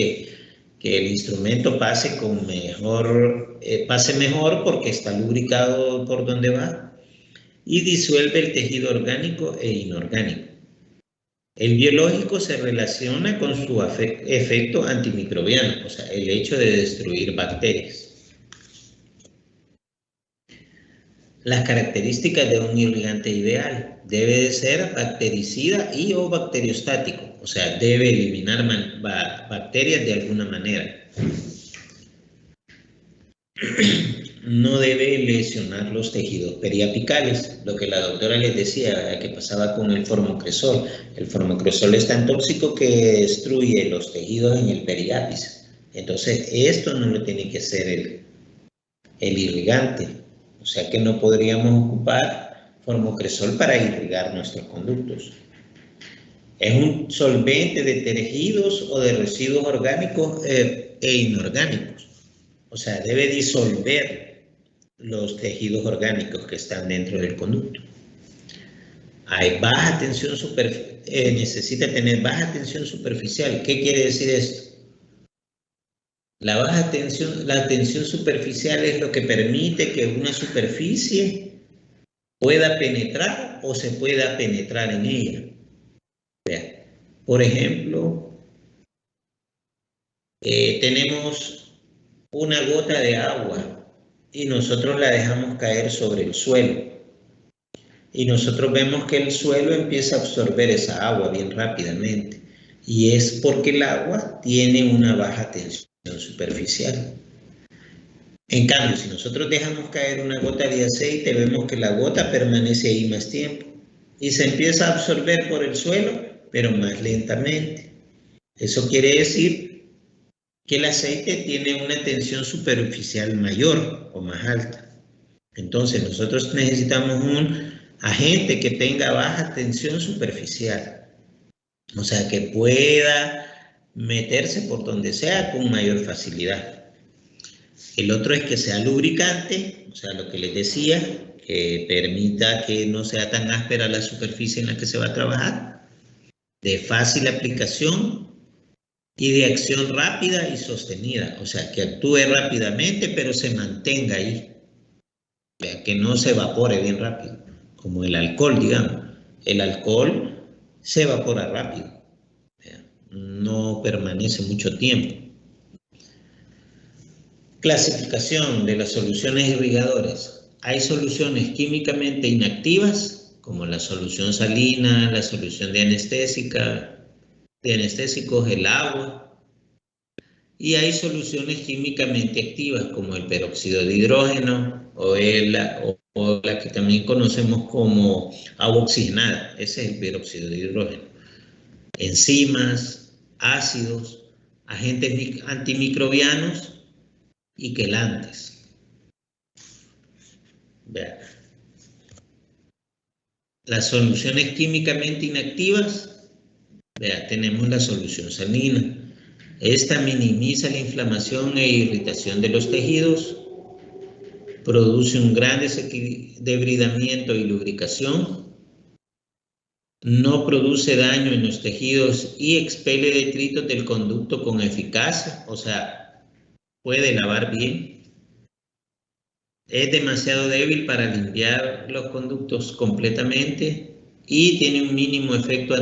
que el instrumento pase mejor porque está lubricado por donde va y disuelve el tejido orgánico e inorgánico. El biológico se relaciona con su efecto antimicrobiano, o sea, el hecho de destruir bacterias. Las características de un irrigante ideal: debe de ser bactericida y o bacteriostático, o sea, debe eliminar bacterias de alguna manera. No debe lesionar los tejidos periapicales, lo que la doctora les decía que pasaba con el formocresol. El formocresol es tan tóxico que destruye los tejidos en el periápice. Entonces, esto no lo tiene que hacer el irrigante. O sea que no podríamos ocupar formocresol para irrigar nuestros conductos. Es un solvente de tejidos o de residuos orgánicos e inorgánicos. O sea, debe disolver los tejidos orgánicos que están dentro del conducto. Hay baja tensión necesita tener baja tensión superficial. ¿Qué quiere decir esto? La tensión superficial es lo que permite que una superficie pueda penetrar o se pueda penetrar en ella. Vean, por ejemplo, tenemos una gota de agua y nosotros la dejamos caer sobre el suelo. Y nosotros vemos que el suelo empieza a absorber esa agua bien rápidamente. Y es porque el agua tiene una baja tensión superficial. En cambio, si nosotros dejamos caer una gota de aceite, vemos que la gota permanece ahí más tiempo y se empieza a absorber por el suelo, pero más lentamente. Eso quiere decir que el aceite tiene una tensión superficial mayor o más alta. Entonces, nosotros necesitamos un agente que tenga baja tensión superficial, o sea, que pueda meterse por donde sea con mayor facilidad. El otro es que sea lubricante, o sea, lo que les decía, que permita que no sea tan áspera la superficie en la que se va a trabajar, de fácil aplicación y de acción rápida y sostenida, o sea, que actúe rápidamente pero se mantenga ahí, o sea, que no se evapore bien rápido, como el alcohol, digamos. El alcohol se evapora rápido, o sea, no permanece mucho tiempo. Clasificación de las soluciones irrigadoras. Hay soluciones químicamente inactivas, como la solución salina, la solución de anestésicos, el agua. Y hay soluciones químicamente activas, como el peróxido de hidrógeno o la que también conocemos como agua oxigenada. Ese es el peróxido de hidrógeno. Enzimas, ácidos, agentes antimicrobianos y quelantes. Vean. Las soluciones químicamente inactivas, vean, tenemos la solución salina. Esta minimiza la inflamación e irritación de los tejidos, produce un gran debridamiento y lubricación, no produce daño en los tejidos y expele detritos del conducto con eficacia, o sea, puede lavar bien. Es demasiado débil para limpiar los conductos completamente y tiene un mínimo efecto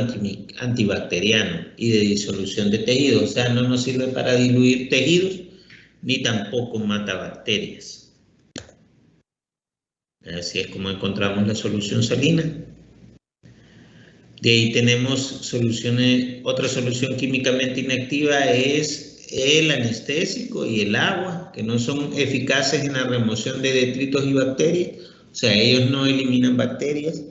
antibacteriano y de disolución de tejidos. O sea, no nos sirve para diluir tejidos ni tampoco mata bacterias. Así es como encontramos la solución salina. De ahí tenemos otra solución químicamente inactiva es el anestésico y el agua, que no son eficaces en la remoción de detritos y bacterias, o sea, ellos no eliminan bacterias,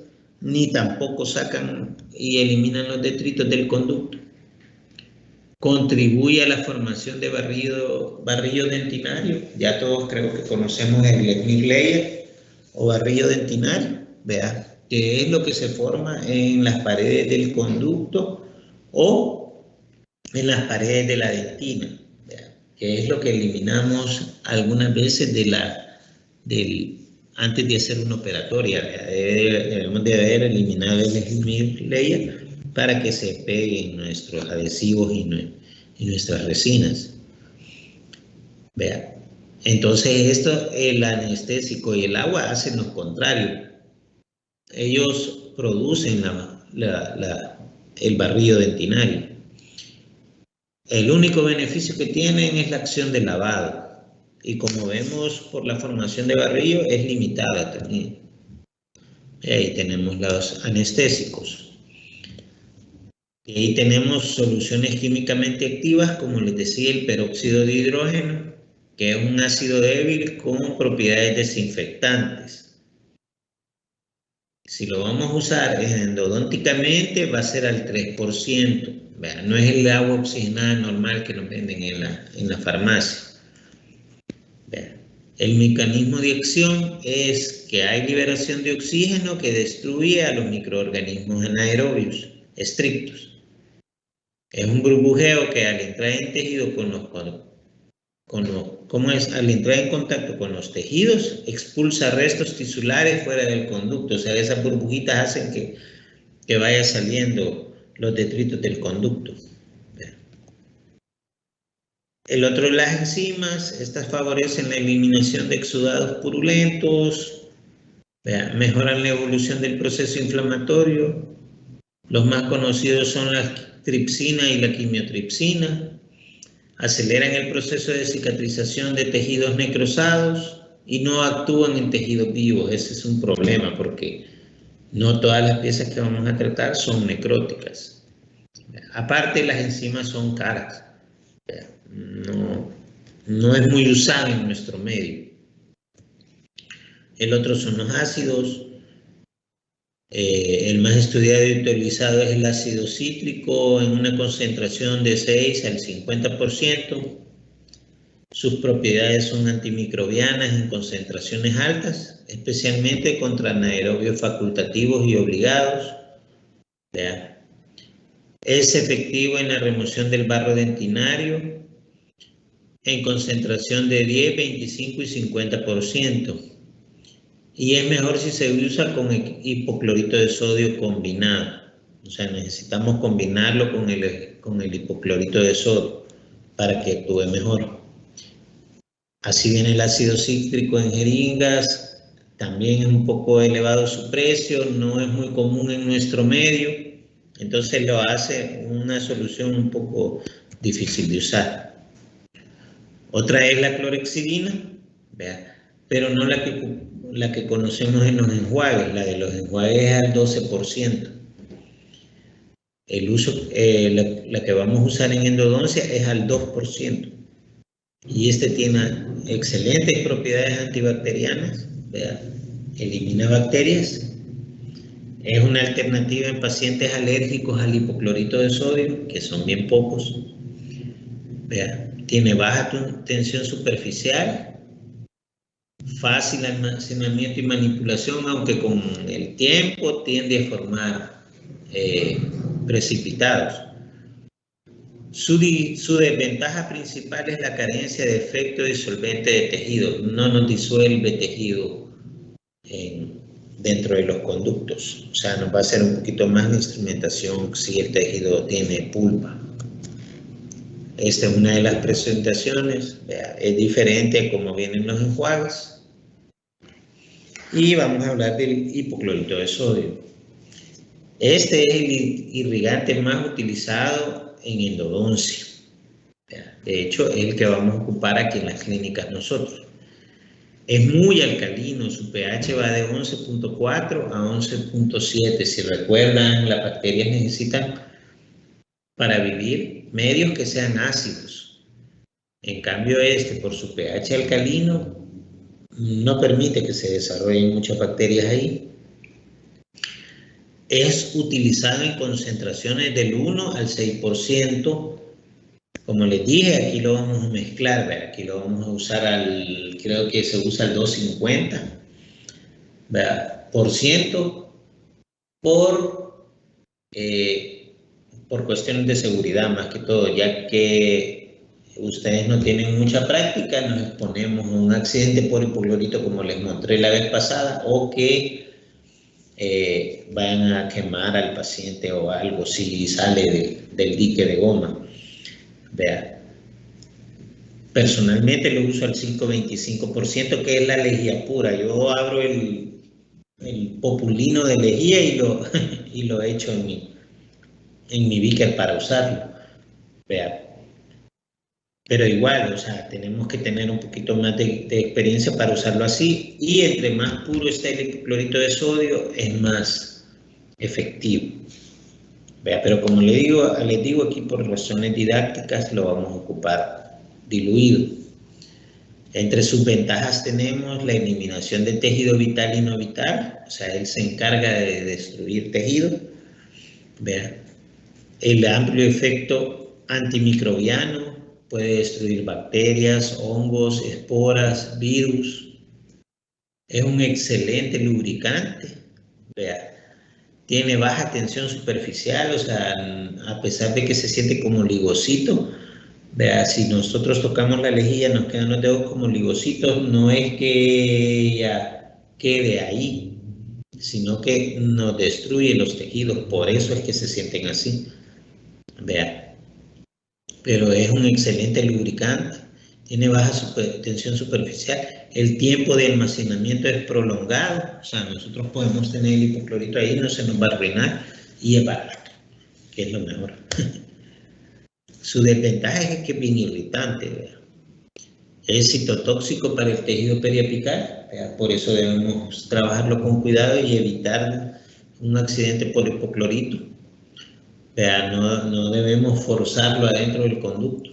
ni tampoco sacan y eliminan los detritos del conducto. Contribuye a la formación de barrillo dentinario, ya todos creo que conocemos el Leclerc layer o barrillo dentinario, vean, que es lo que se forma en las paredes del conducto o en las paredes de la dentina, que es lo que eliminamos algunas veces antes de hacer una operatoria. Debemos de haber eliminado el Leclerc layer para que se peguen nuestros adhesivos y nuestras resinas. Vean. Entonces el anestésico y el agua hacen lo contrario. Ellos producen el barrillo dentinario. El único beneficio que tienen es la acción de lavado. Y como vemos por la formación de barrillo, es limitada también. Y ahí tenemos los anestésicos. Y ahí tenemos soluciones químicamente activas, como les decía, el peróxido de hidrógeno, que es un ácido débil con propiedades desinfectantes. Si lo vamos a usar endodónticamente, va a ser al 3%. Vean, no es el agua oxigenada normal que nos venden en la farmacia. Vean, el mecanismo de acción es que hay liberación de oxígeno que destruye a los microorganismos anaerobios estrictos. Es un burbujeo que al entrar en tejido al entrar en contacto con los tejidos, expulsa restos tisulares fuera del conducto. O sea, esas burbujitas hacen que vaya saliendo los detritos del conducto. El otro, las enzimas, estas favorecen la eliminación de exudados purulentos, mejoran la evolución del proceso inflamatorio. Los más conocidos son la tripsina y la quimiotripsina. Aceleran el proceso de cicatrización de tejidos necrosados y no actúan en tejidos vivos. Ese es un problema porque no todas las piezas que vamos a tratar son necróticas. Aparte, las enzimas son caras. no es muy usado en nuestro medio. El otro son los ácidos. El más estudiado y utilizado es el ácido cítrico en una concentración de 6 al 50%. Sus propiedades son antimicrobianas en concentraciones altas, especialmente contra anaerobios facultativos y obligados. Vean. Es efectivo en la remoción del barro dentinario en concentración de 10, 25 y 50%. Y es mejor si se usa con hipoclorito de sodio combinado. O sea, necesitamos combinarlo con el hipoclorito de sodio para que actúe mejor. Así viene el ácido cítrico en jeringas. También es un poco elevado su precio, no es muy común en nuestro medio. Entonces lo hace una solución un poco difícil de usar. Otra es la clorhexidina, vea, pero no la que conocemos en los enjuagues. La de los enjuagues es al 12%. La que vamos a usar en endodoncia es al 2%. Y este tiene excelentes propiedades antibacterianas, vea, elimina bacterias. Es una alternativa en pacientes alérgicos al hipoclorito de sodio, que son bien pocos. Vea, tiene baja tensión superficial, fácil almacenamiento y manipulación, aunque con el tiempo tiende a formar precipitados. Su desventaja principal es la carencia de efecto disolvente de tejido. No nos disuelve tejido dentro de los conductos. O sea, nos va a hacer un poquito más de instrumentación si el tejido tiene pulpa. Esta es una de las presentaciones. Vea, es diferente a cómo vienen los enjuagues. Y vamos a hablar del hipoclorito de sodio. Este es el irrigante más utilizado en endodoncia. De hecho, es el que vamos a ocupar aquí en las clínicas nosotros. Es muy alcalino, su pH va de 11.4 a 11.7. Si recuerdan, las bacterias necesitan para vivir medios que sean ácidos. En cambio, por su pH alcalino, no permite que se desarrollen muchas bacterias ahí. Es utilizado en concentraciones del 1 al 6%. Como les dije, aquí lo vamos a mezclar, ¿verdad? Aquí lo vamos a usar creo que se usa al 250, ¿verdad? Por ciento por cuestiones de seguridad más que todo, ya que ustedes no tienen mucha práctica, nos exponemos a un accidente por hipoclorito como les mostré la vez pasada, o que vayan a quemar al paciente o algo si sale del dique de goma. Vea, personalmente lo uso al 5-25%, que es la lejía pura. Yo abro el populino de lejía y lo echo en mi beaker para usarlo. Vea, pero igual, o sea, tenemos que tener un poquito más de experiencia para usarlo así, y entre más puro está el hipoclorito de sodio, es más efectivo. Vea, pero como les digo aquí, por razones didácticas lo vamos a ocupar diluido. Entre sus ventajas tenemos la eliminación de tejido vital y no vital, o sea, él se encarga de destruir tejido. Vea, el amplio efecto antimicrobiano, puede destruir bacterias, hongos, esporas, virus. Es un excelente lubricante. Vea, tiene baja tensión superficial, o sea, a pesar de que se siente como ligocito. Vea, si nosotros tocamos la lejía, nos quedan los dedos como ligocitos, no es que ya quede ahí, sino que nos destruye los tejidos, por eso es que se sienten así. Vea, pero es un excelente lubricante, tiene baja tensión superficial, el tiempo de almacenamiento es prolongado, o sea, nosotros podemos tener el hipoclorito ahí, no se nos va a arruinar, y es barato, que es lo mejor. Su desventaja es que es bien irritante, ¿verdad? Es citotóxico para el tejido periapical, ¿verdad? Por eso debemos trabajarlo con cuidado y evitar un accidente por hipoclorito. ¿Verdad? No debemos forzarlo adentro del conducto.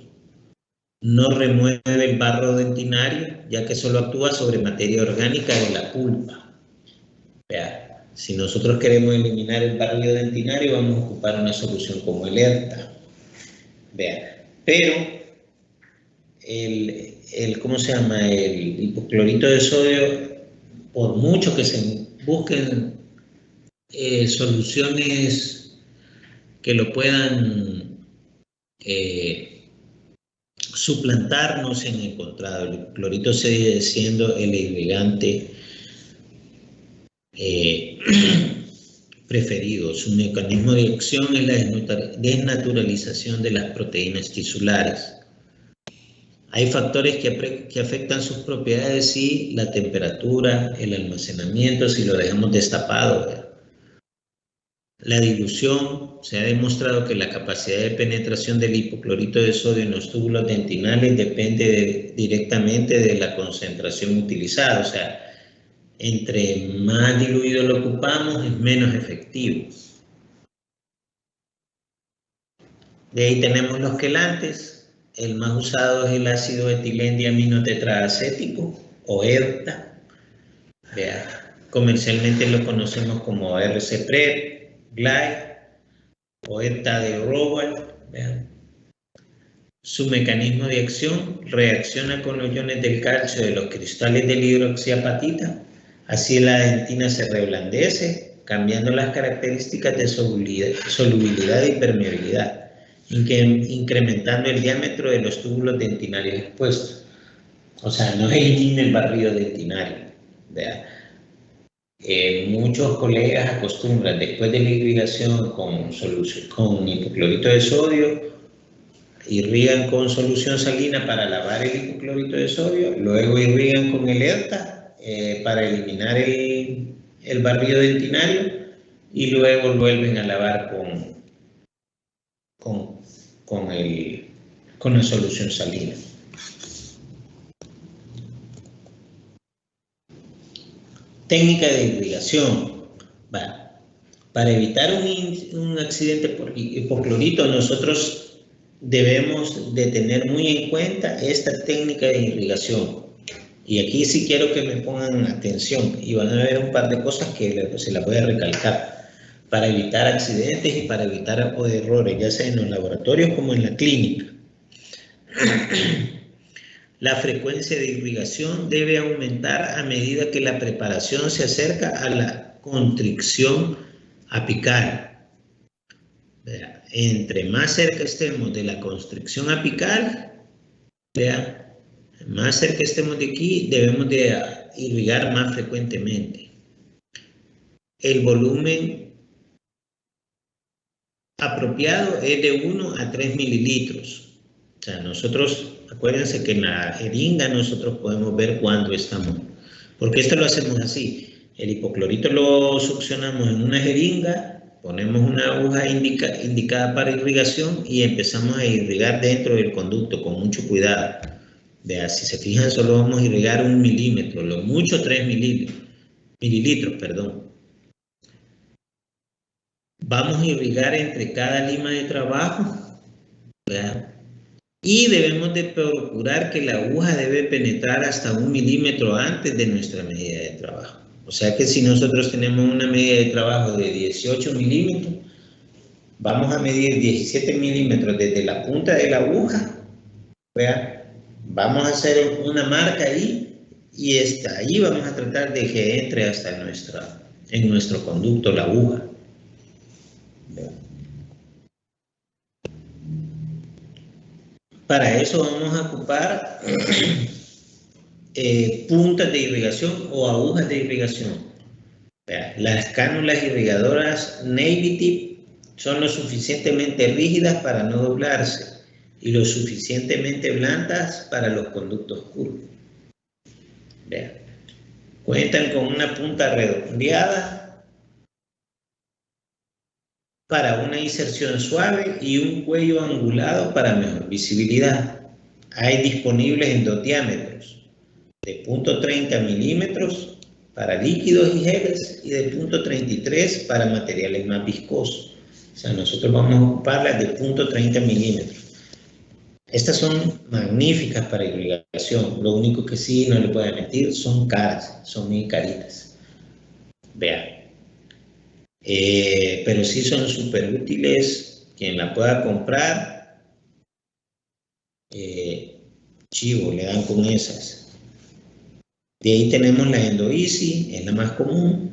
no remueve el barro dentinario, ya que solo actúa sobre materia orgánica de la pulpa. Vea, si nosotros queremos eliminar el barro dentinario, vamos a ocupar una solución como el ERTA. Vea, pero ¿cómo se llama? El hipoclorito de sodio, por mucho que se busquen soluciones que lo puedan suplantar, no se han encontrado. El hipoclorito sigue siendo el irrigante preferido. Su mecanismo de acción es la desnaturalización de las proteínas tisulares. Hay factores que afectan sus propiedades, sí, la temperatura, el almacenamiento, si lo dejamos destapado, ¿verdad? La dilución. Se ha demostrado que la capacidad de penetración del hipoclorito de sodio en los túbulos dentinales depende directamente de la concentración utilizada. O sea, entre más diluido lo ocupamos, es menos efectivo. De ahí tenemos los quelantes. El más usado es el ácido etilendiaminotetraacético o ERTA. Vea, comercialmente lo conocemos como RC-PREP, Glide o ERTA de Rowald. Vean. Su mecanismo de acción: reacciona con los iones del calcio de los cristales de la hidroxiapatita. Así la dentina se reblandece, cambiando las características de solubilidad y permeabilidad, incrementando el diámetro de los túbulos dentinarios expuestos. O sea, no elimina el barrido dentinario. Vea. Muchos colegas acostumbran, después de la irrigación con hipoclorito de sodio, irrigan con solución salina para lavar el hipoclorito de sodio, luego irrigan con el ERTA para eliminar el barrido dentinario y luego vuelven a lavar con la solución salina. Técnica de irrigación. Para evitar un accidente por hipoclorito, nosotros debemos de tener muy en cuenta esta técnica de irrigación. Y aquí sí quiero que me pongan atención y van a ver un par de cosas que se las voy a recalcar para evitar accidentes y para evitar errores, ya sea en los laboratorios como en la clínica. La frecuencia de irrigación debe aumentar a medida que la preparación se acerca a la constricción apical. Entre más cerca estemos de la constricción apical, más cerca estemos de aquí, debemos de irrigar más frecuentemente. El volumen apropiado es de 1 a 3 mililitros. O sea, nosotros, acuérdense que en la jeringa nosotros podemos ver cuándo estamos. Porque esto lo hacemos así. El hipoclorito lo succionamos en una jeringa, ponemos una aguja indicada para irrigación y empezamos a irrigar dentro del conducto con mucho cuidado. Vea, si se fijan, solo vamos a irrigar 1 milímetro, lo mucho 3 mililitros, perdón. Vamos a irrigar entre cada lima de trabajo, ¿verdad? Y debemos de procurar que la aguja debe penetrar hasta 1 milímetro antes de nuestra medida de trabajo. O sea que si nosotros tenemos una medida de trabajo de 18 milímetros, vamos a medir 17 milímetros desde la punta de la aguja, ¿verdad? Vamos a hacer una marca ahí y ahí vamos a tratar de que entre hasta en nuestro conducto la aguja. Para eso vamos a ocupar puntas de irrigación o agujas de irrigación. Las cánulas irrigadoras Navy Tip son lo suficientemente rígidas para no doblarse y lo suficientemente blandas para los conductos curvos. Cuentan con una punta redondeada para una inserción suave y un cuello angulado para mejor visibilidad. Hay disponibles en 2 diámetros, de 0.30 milímetros para líquidos y geles y de 0.33 para materiales más viscosos. O sea, nosotros vamos a ocupar las de 0.30 milímetros. Estas son magníficas para irrigación. Lo único que sí no le puedo mentir son caras, son muy caritas. Vean. Pero sí son súper útiles. Quien la pueda comprar, chivo, le dan con esas. De ahí tenemos la Endoeasy, es la más común.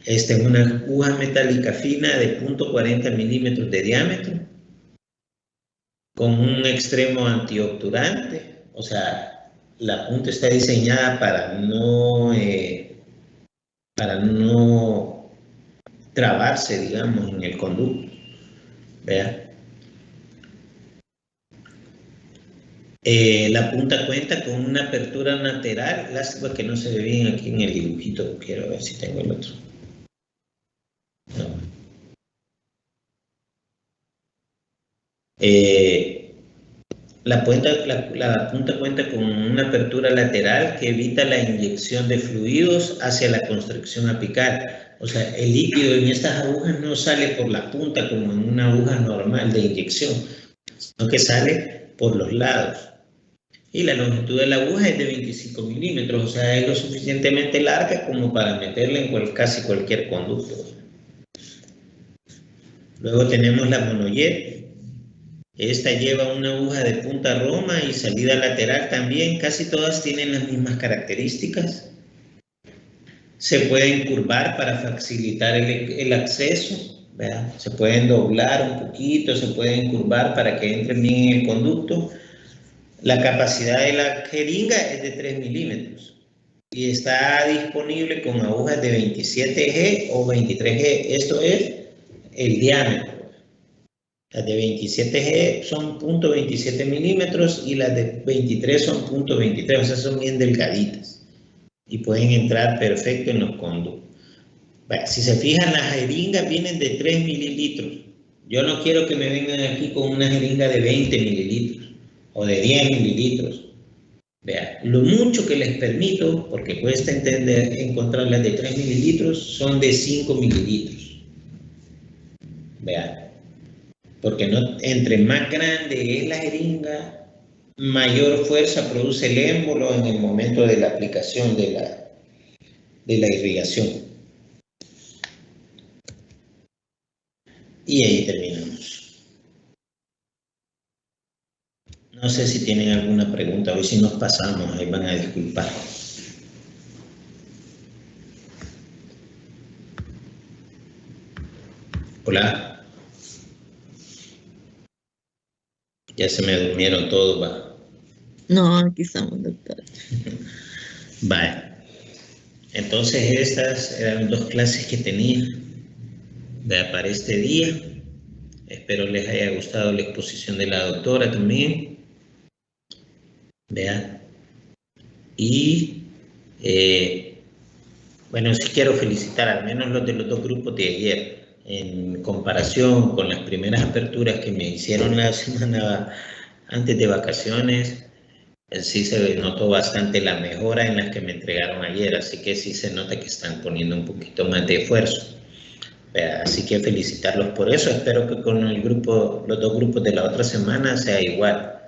Esta es una aguja metálica fina de 0.40 milímetros de diámetro, con un extremo antiobturante, o sea, la punta está diseñada para no trabarse, digamos, en el conducto. Vean. La punta cuenta con una apertura lateral, lástima que no se ve bien aquí en el dibujito, quiero ver si tengo el otro. No. La punta cuenta con una apertura lateral que evita la inyección de fluidos hacia la construcción apical. O sea, el líquido en estas agujas no sale por la punta como en una aguja normal de inyección, sino que sale por los lados. Y la longitud de la aguja es de 25 milímetros, o sea, es lo suficientemente larga como para meterla en casi cualquier conducto. Luego tenemos la Monojet. Esta lleva una aguja de punta roma y salida lateral también. Casi todas tienen las mismas características. Se pueden curvar para facilitar el acceso. ¿Verdad? Se pueden doblar un poquito, se pueden curvar para que entren bien en el conducto. La capacidad de la jeringa es de 3 milímetros y está disponible con agujas de 27G o 23G. Esto es el diámetro. Las de 27G son 0.27 milímetros y las de 23 son 0.23, o sea, son bien delgaditas y pueden entrar perfecto en los conductos. Bueno, si se fijan, las jeringas vienen de 3 mililitros. Yo no quiero que me vengan aquí con una jeringa de 20 mililitros o de 10 mililitros. Vean, lo mucho que les permito, porque cuesta encontrar las de 3 mililitros, son de 5 mililitros. Vean. Porque entre más grande es la jeringa, mayor fuerza produce el émbolo en el momento de la aplicación de la irrigación. Y ahí terminamos. No sé si tienen alguna pregunta, hoy si nos pasamos, ahí van a disculpar. Hola. Ya se me durmieron todos, va. No, aquí estamos, doctor. Vale. Entonces estas eran 2 clases que tenía para este día. Espero les haya gustado la exposición de la doctora también. Vean. Y bueno, sí quiero felicitar al menos los de los 2 grupos de ayer. En comparación con las primeras aperturas que me hicieron la semana antes de vacaciones, sí se notó bastante la mejora en las que me entregaron ayer, así que sí se nota que están poniendo un poquito más de esfuerzo. Así que felicitarlos por eso. Espero que con los 2 grupos de la otra semana sea igual.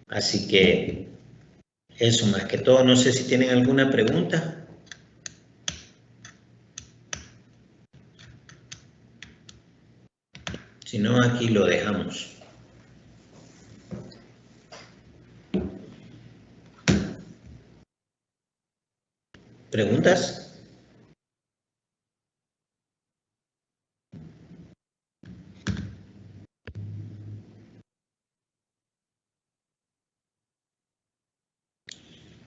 Así que eso más que todo. No sé si tienen alguna pregunta. Si no, aquí lo dejamos. ¿Preguntas?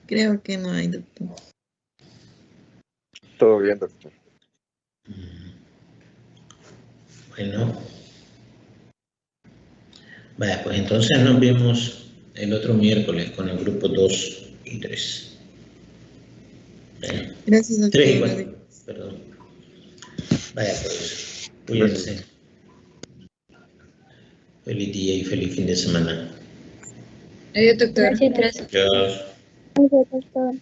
Creo que no hay, doctor. Todo bien, doctor. Bueno. Vaya, pues entonces nos vemos el otro miércoles con el grupo 2 y 3. Gracias, doctor. 3 y 4, perdón. Vaya, pues, cuídense. Feliz día y feliz fin de semana. Adiós, doctor. Gracias. Adiós. Gracias, doctor.